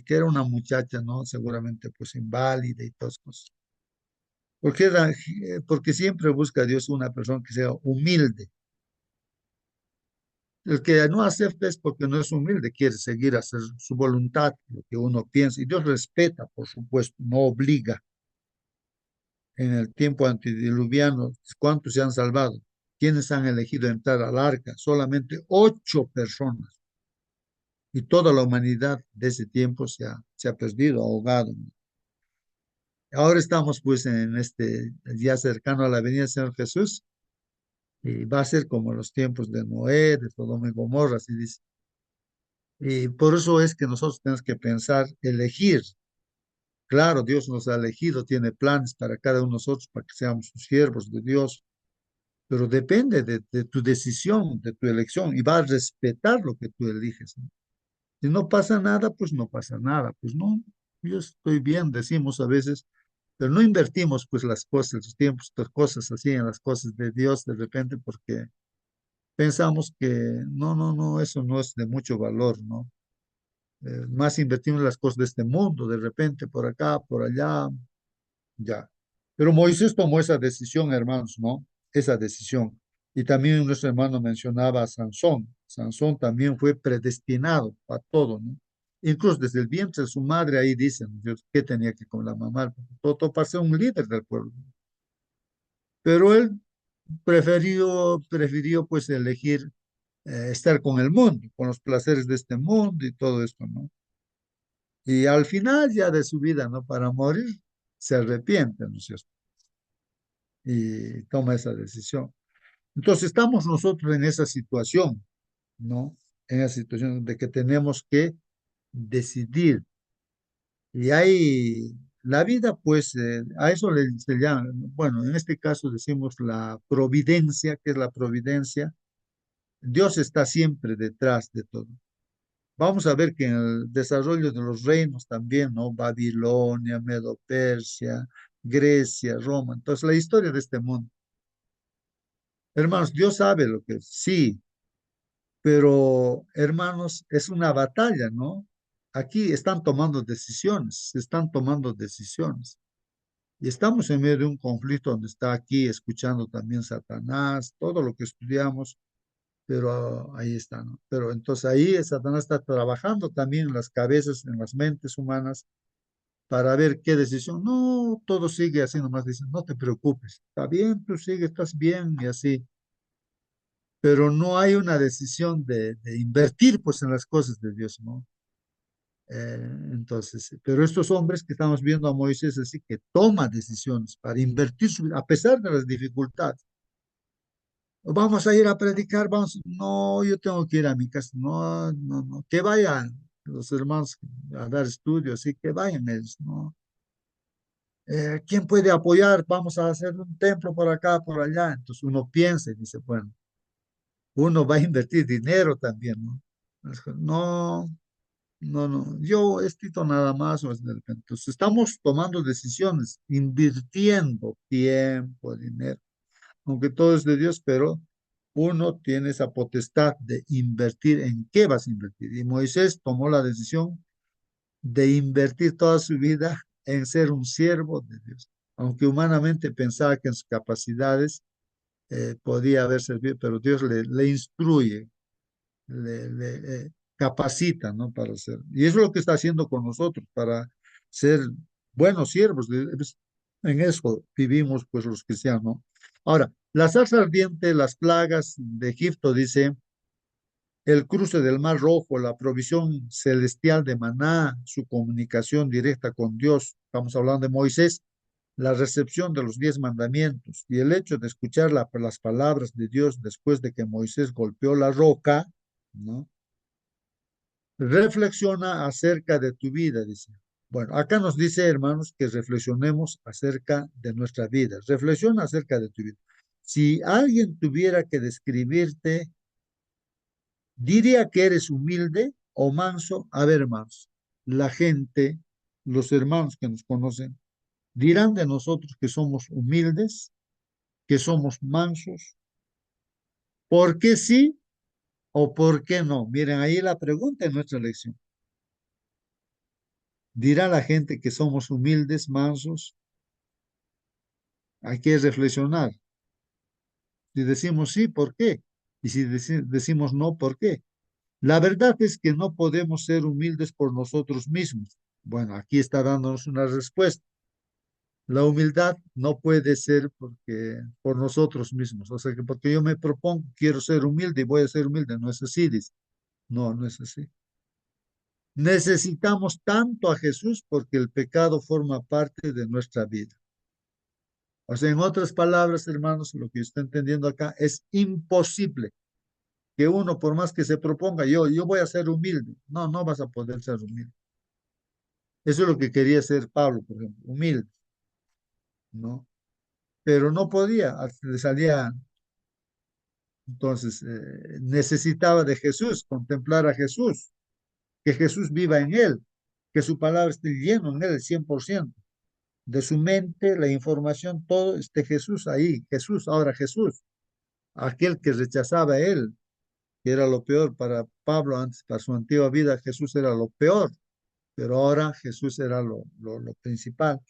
Speaker 1: era una muchacha, ¿no? Seguramente pues inválida y todas cosas. Porque siempre busca a Dios una persona que sea humilde. El que no acepta es porque no es humilde, quiere seguir a hacer su voluntad, lo que uno piensa. Y Dios respeta, por supuesto, no obliga. En el tiempo antediluviano, ¿cuántos se han salvado? ¿Quiénes han elegido entrar al arca? Solamente 8 personas. Y toda la humanidad de ese tiempo se ha perdido, ahogado. Ahora estamos pues en ya cercano a la venida del Señor Jesús, y va a ser como los tiempos de Noé, de Sodoma y Gomorra, así dice. Y por eso es que nosotros tenemos que pensar, elegir. Claro, Dios nos ha elegido, tiene planes para cada uno de nosotros, para que seamos sus siervos de Dios. pero depende de tu decisión, de tu elección, y va a respetar lo que tú eliges, ¿no? Si no pasa nada, pues no pasa nada, pues no, yo estoy bien, decimos a veces, pero no invertimos pues las cosas, los tiempos, las cosas así en las cosas de Dios de repente porque pensamos que no, eso no es de mucho valor, ¿no? Más invertimos en las cosas de este mundo, de repente por acá, por allá, ya. Pero Moisés tomó esa decisión, hermanos, ¿no? Esa decisión. Y también nuestro hermano mencionaba a Sansón. Sansón también fue predestinado a todo, ¿no? Incluso desde el vientre de su madre, ahí dicen, Dios, ¿qué tenía que con la mamá? Todo para ser un líder del pueblo. Pero él prefirió pues elegir estar con el mundo, con los placeres de este mundo y todo esto, ¿no? Y al final ya de su vida, ¿no? Para morir, se arrepiente, ¿no es cierto? Y toma esa decisión. Entonces estamos nosotros en esa situación, ¿no? En esa situación de que tenemos que decidir. Y hay la vida, pues, a eso se llama, bueno, en este caso decimos la providencia, ¿que es la providencia? Dios está siempre detrás de todo. Vamos a ver que en el desarrollo de los reinos también, ¿no? Babilonia, Medo-Persia, Grecia, Roma. Entonces, la historia de este mundo. Hermanos, Dios sabe lo que es, sí, pero hermanos, es una batalla, ¿no? Aquí están tomando decisiones, se están tomando decisiones. Y estamos en medio de un conflicto donde está aquí escuchando también Satanás, todo lo que estudiamos, pero ahí está, ¿no? Pero entonces ahí Satanás está trabajando también en las cabezas, en las mentes humanas para ver qué decisión. No, todo sigue así, nomás dicen, no te preocupes, está bien, tú sigue, estás bien y así. Pero no hay una decisión de invertir pues en las cosas de Dios, ¿no? Entonces, pero estos hombres que estamos viendo a Moisés así que toma decisiones para invertir su vida, a pesar de las dificultades. Vamos a ir a predicar, vamos, no, yo tengo que ir a mi casa, no, que vayan los hermanos a dar estudios, sí, que vayan ellos, ¿no? ¿Quién puede apoyar? Vamos a hacer un templo por acá, por allá. Entonces uno piensa y dice, bueno, uno va a invertir dinero también, ¿no? No, no, yo estito nada más. Entonces estamos tomando decisiones, invirtiendo tiempo, dinero, aunque todo es de Dios, pero uno tiene esa potestad de invertir en qué vas a invertir. Y Moisés tomó la decisión de invertir toda su vida en ser un siervo de Dios, aunque humanamente pensaba que en sus capacidades podía haber servido, pero Dios le instruye, le capacita, ¿no? Para hacer. Y eso es lo que está haciendo con nosotros, para ser buenos siervos. En eso vivimos, pues, los cristianos, ¿no? Ahora, la zarza ardiente, las plagas de Egipto, dice, el cruce del Mar Rojo, la provisión celestial de maná, su comunicación directa con Dios, estamos hablando de Moisés, la recepción de los 10 mandamientos y el hecho de escuchar las palabras de Dios después de que Moisés golpeó la roca, ¿no? Reflexiona acerca de tu vida, dice. Bueno, acá nos dice, hermanos, que reflexionemos acerca de nuestra vida. Reflexiona acerca de tu vida. Si alguien tuviera que describirte, diría que eres humilde o manso. A ver, hermanos, la gente, los hermanos que nos conocen, dirán de nosotros que somos humildes, que somos mansos. ¿Por qué sí o por qué no? Miren, ahí la pregunta en nuestra lección. Dirá la gente que somos humildes, mansos. Hay que reflexionar. Si decimos sí, ¿por qué? Y si decimos no, ¿por qué? La verdad es que no podemos ser humildes por nosotros mismos. Bueno, aquí está dándonos una respuesta. La humildad no puede ser por nosotros mismos. O sea, que porque yo me propongo, quiero ser humilde y voy a ser humilde. No es así, dice. No, no es así. Necesitamos tanto a Jesús porque el pecado forma parte de nuestra vida. O sea, en otras palabras, hermanos, lo que está entendiendo acá es imposible que uno, por más que se proponga, yo voy a ser humilde. No, no vas a poder ser humilde. Eso es lo que quería ser Pablo, por ejemplo, humilde, ¿no? Pero no podía, le salía Entonces, necesitaba de Jesús, contemplar a Jesús, que Jesús viva en él, que su palabra esté lleno en él el 100%. De su mente, la información, todo esté Jesús ahí. Jesús, ahora Jesús, aquel que rechazaba a él, que era lo peor para Pablo antes, para su antigua vida, Jesús era lo peor, pero ahora Jesús era lo principal.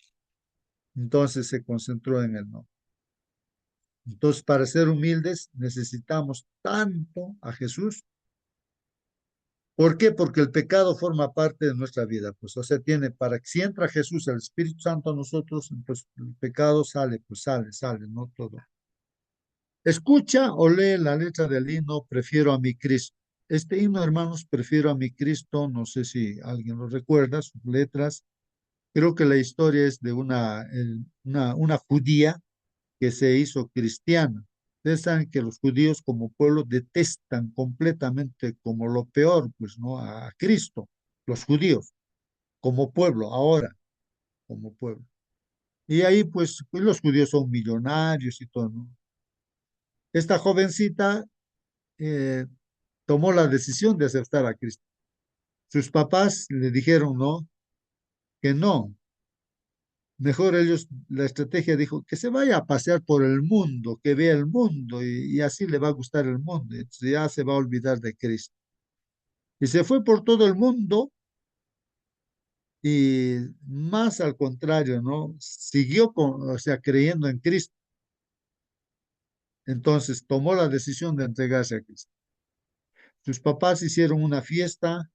Speaker 1: Entonces se concentró en él, ¿no? Entonces, para ser humildes necesitamos tanto a Jesús. ¿Por qué? Porque el pecado forma parte de nuestra vida, pues, o sea, tiene, para que si entra Jesús, el Espíritu Santo a nosotros, pues el pecado sale, pues sale, no todo. Escucha o lee la letra del himno, prefiero a mi Cristo. Este himno, hermanos, prefiero a mi Cristo, no sé si alguien lo recuerda, sus letras. Creo que la historia es de una judía que se hizo cristiana. Ustedes saben que los judíos como pueblo detestan completamente como lo peor, pues, ¿no? A Cristo, los judíos, como pueblo, ahora, como pueblo. Y ahí, pues los judíos son millonarios y todo, ¿no? Esta jovencita eh, tomó la decisión de aceptar a Cristo. Sus papás le dijeron, no, que no. Mejor ellos, la estrategia dijo que se vaya a pasear por el mundo, que vea el mundo y así le va a gustar el mundo. Entonces ya se va a olvidar de Cristo. Y se fue por todo el mundo y más al contrario, ¿no? Siguió o sea, creyendo en Cristo. Entonces tomó la decisión de entregarse a Cristo. Sus papás hicieron una fiesta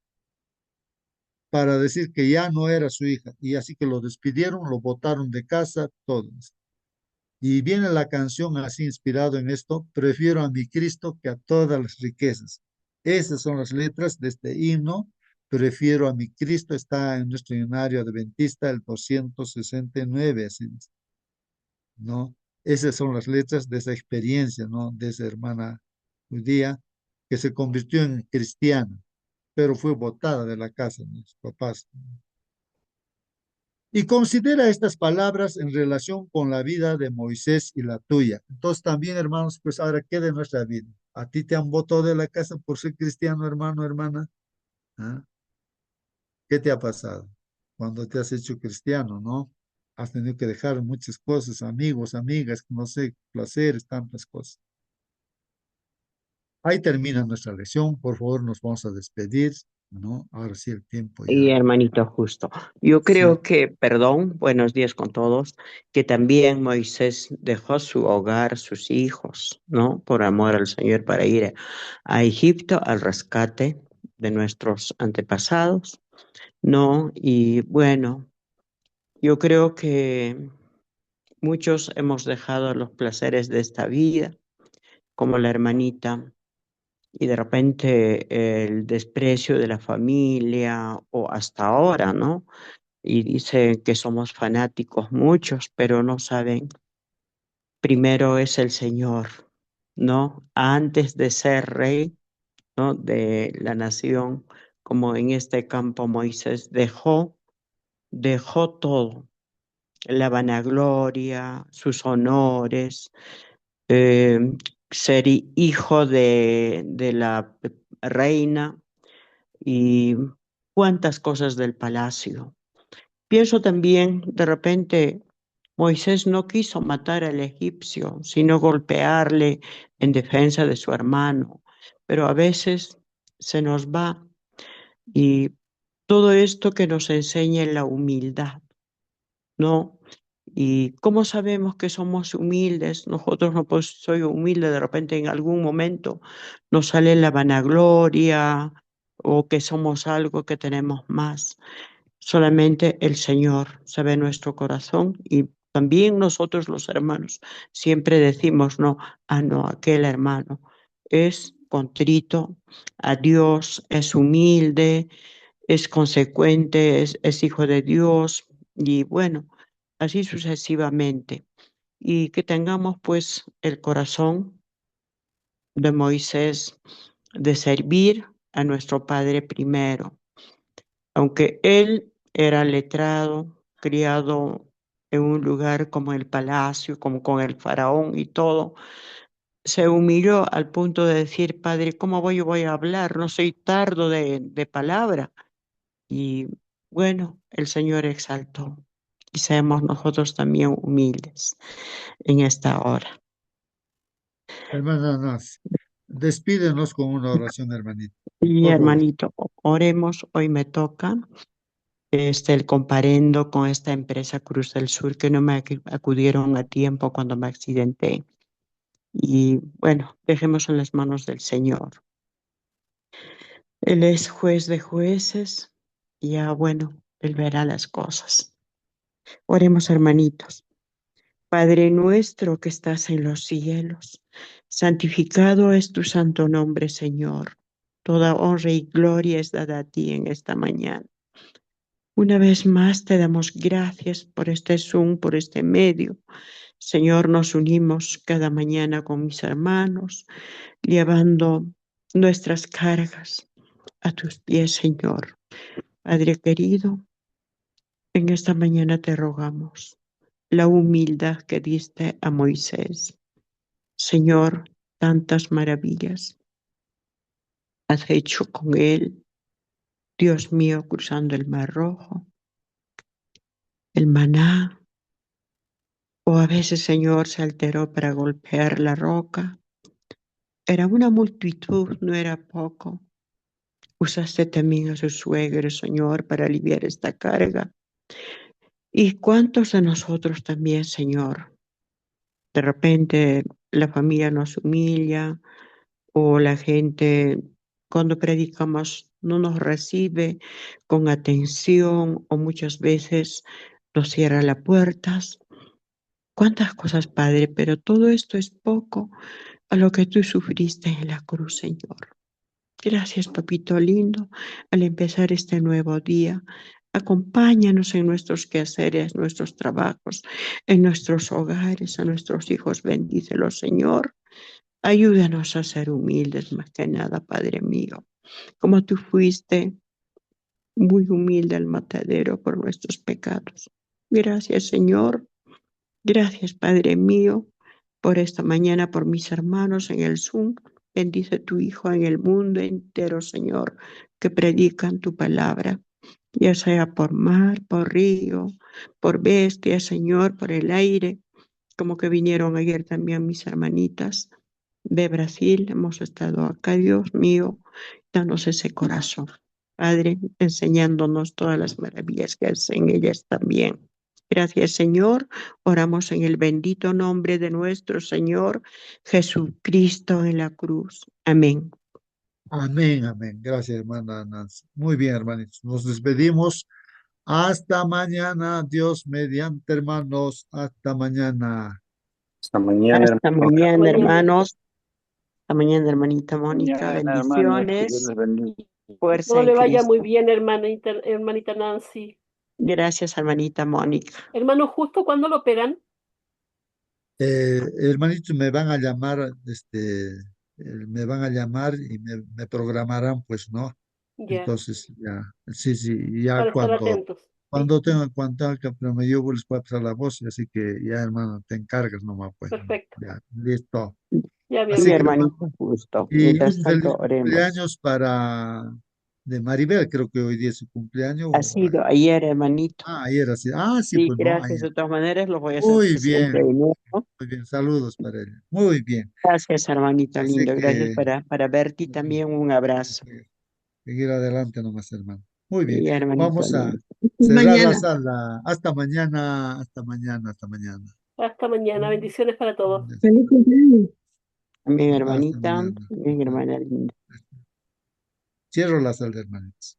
Speaker 1: para decir que ya no era su hija y así que lo despidieron, lo botaron de casa, todos. Y viene la canción así inspirado en esto, prefiero a mi Cristo que a todas las riquezas. Esas son las letras de este himno, prefiero a mi Cristo, está en nuestro himnario adventista, el 269, así es, ¿no? Esas son las letras de esa experiencia, ¿no? De esa hermana judía que se convirtió en cristiana, pero fue botada de la casa de sus papás. Y considera estas palabras en relación con la vida de Moisés y la tuya. Entonces también, hermanos, pues ahora, ¿qué de nuestra vida? ¿A ti te han botado de la casa por ser cristiano, hermano, hermana? ¿Ah? ¿Qué te ha pasado cuando te has hecho cristiano, no? Has tenido que dejar muchas cosas, amigos, amigas, no sé, placeres, tantas cosas. Ahí termina nuestra lección. Por favor, nos vamos a despedir, ¿no? Ahora sí, el tiempo
Speaker 7: Y
Speaker 1: ya.
Speaker 7: hermanito, justo. Yo
Speaker 1: Sí,
Speaker 7: creo que, perdón, buenos días con todos, que también Moisés dejó su hogar, sus hijos, ¿no? Por amor al Señor para ir a Egipto al rescate de nuestros antepasados, ¿no? Y bueno, yo creo que muchos hemos dejado los placeres de esta vida, como la hermanita, y de repente el desprecio de la familia o hasta ahora, ¿no? Y dicen que somos fanáticos muchos, pero no saben, primero es el Señor, ¿no? Antes de ser rey, ¿no? De la nación, como en este campo Moisés dejó todo, la vanagloria, sus honores, eh, ser hijo de la reina y cuántas cosas del palacio. Pienso también, de repente, Moisés no quiso matar al egipcio, sino golpearle en defensa de su hermano, pero a veces se nos va y todo esto que nos enseña la humildad, ¿no? ¿Y cómo sabemos que somos humildes? Nosotros no pues, soy humilde, de repente en algún momento nos sale la vanagloria o que somos algo que tenemos más. Solamente el Señor sabe nuestro corazón y también nosotros los hermanos siempre decimos, no, no, aquel hermano es contrito a Dios, es humilde, es consecuente, es hijo de Dios y bueno, así sucesivamente. Y que tengamos pues el corazón de Moisés de servir a nuestro Padre primero aunque él era letrado, criado en un lugar como el palacio, como con el faraón y todo, se humilló al punto de decir, Padre, ¿cómo voy a hablar? No soy tardo de palabra. Y bueno, el Señor exaltó. Y seamos nosotros también humildes en esta hora.
Speaker 1: Hermana Nancy, despídenos con una oración, hermanito.
Speaker 7: Y
Speaker 1: Por favor.
Speaker 7: hermanito, oremos, hoy me toca el comparendo con esta empresa Cruz del Sur que no me acudieron a tiempo cuando me accidenté. Y bueno, dejemos en las manos del Señor. Él es juez de jueces y ya bueno, Él verá las cosas. Oremos, hermanitos. Padre nuestro que estás en los cielos, santificado es tu santo nombre, Señor. Toda honra y gloria es dada a ti en esta mañana. Una vez más te damos gracias por este Zoom, por este medio. Señor, nos unimos cada mañana con mis hermanos, llevando nuestras cargas a tus pies, Señor. Padre querido, en esta mañana te rogamos la humildad que diste a Moisés. Señor, tantas maravillas has hecho con él, Dios mío, cruzando el Mar Rojo, el maná, o a veces, Señor, se alteró para golpear la roca. Era una multitud, no era poco. Usaste también a su suegro, Señor, para aliviar esta carga. ¿Y cuántos de nosotros también, Señor? De repente la familia nos humilla o la gente cuando predicamos no nos recibe con atención o muchas veces nos cierra las puertas. Cuántas cosas, Padre, pero todo esto es poco a lo que tú sufriste en la cruz, Señor. Gracias, papito lindo, al empezar este nuevo día. Acompáñanos en nuestros quehaceres, nuestros trabajos, en nuestros hogares, a nuestros hijos. Bendícelos, Señor. Ayúdanos a ser humildes más que nada, Padre mío. Como tú fuiste muy humilde al matadero por nuestros pecados. Gracias, Señor. Gracias, Padre mío, por esta mañana, por mis hermanos en el Zoom. Bendice tu Hijo en el mundo entero, Señor, que predican tu palabra, ya sea por mar, por río, por bestia, Señor, por el aire, como que vinieron ayer también mis hermanitas de Brasil. Hemos estado acá, Dios mío, danos ese corazón. Padre, enseñándonos todas las maravillas que hacen ellas también. Gracias, Señor. Oramos en el bendito nombre de nuestro Señor Jesucristo en la cruz. Amén.
Speaker 1: Amén, amén. Gracias, hermana Nancy. Muy bien, hermanitos. Nos despedimos. Hasta mañana, Dios mediante, hermanos. Hasta mañana.
Speaker 6: Hasta mañana,
Speaker 7: Hasta
Speaker 6: hermano.
Speaker 7: mañana,
Speaker 3: Mañana.
Speaker 7: hermanos. Hasta mañana, hermanita Mónica.
Speaker 4: Mañana, hermanos, que Dios
Speaker 7: Bendiciones.
Speaker 4: les bendiga.
Speaker 7: Fuerza
Speaker 3: No
Speaker 7: en
Speaker 3: le vaya muy
Speaker 7: Cristo.
Speaker 3: bien, hermanita Nancy.
Speaker 7: Gracias, hermanita Mónica.
Speaker 3: Hermano, ¿justo cuándo lo operan?
Speaker 1: Hermanitos, me van a llamar, me van a llamar y me programarán, pues, ¿no?
Speaker 3: Ya,
Speaker 1: Entonces, ya, sí, sí, ya
Speaker 3: para estar atentos. Sí.
Speaker 1: cuando tenga, pero me yo les puedo pasar la voz, así que ya, hermano, te encargas nomás, pues, ¿no?
Speaker 3: Perfecto.
Speaker 1: Ya, listo.
Speaker 3: Ya, mi
Speaker 1: Así
Speaker 7: Sí,
Speaker 1: que,
Speaker 3: hermano.
Speaker 7: hermanito, justo.
Speaker 1: y
Speaker 7: Mientras
Speaker 1: un
Speaker 7: tanto,
Speaker 1: feliz
Speaker 7: oremos.
Speaker 1: cumpleaños de Maribel, creo que hoy día es su cumpleaños.
Speaker 7: Ha sido ayer, hermanito.
Speaker 1: Ayer, así, sí,
Speaker 7: Sí,
Speaker 1: pues, no,
Speaker 7: gracias.
Speaker 1: ayer.
Speaker 7: De todas maneras, lo voy a hacer
Speaker 1: Muy
Speaker 7: siempre de
Speaker 1: bien,
Speaker 7: nuevo.
Speaker 1: muy bien, saludos para ella. Muy bien.
Speaker 7: Gracias, hermanito
Speaker 1: Así
Speaker 7: lindo. Gracias
Speaker 1: que,
Speaker 7: para Berti también. Un abrazo.
Speaker 1: seguir adelante nomás, hermano. Muy bien.
Speaker 7: Y hermanito
Speaker 1: Vamos a
Speaker 7: lindo.
Speaker 1: cerrar la
Speaker 7: Mañana.
Speaker 1: sala. Hasta mañana, hasta mañana, hasta mañana.
Speaker 3: Hasta mañana. Bendiciones para todos.
Speaker 7: Feliz cumpleaños. Mi
Speaker 1: Hasta
Speaker 7: hermanita,
Speaker 1: mañana.
Speaker 7: mi hermana linda.
Speaker 1: Cierro la sala, hermanos.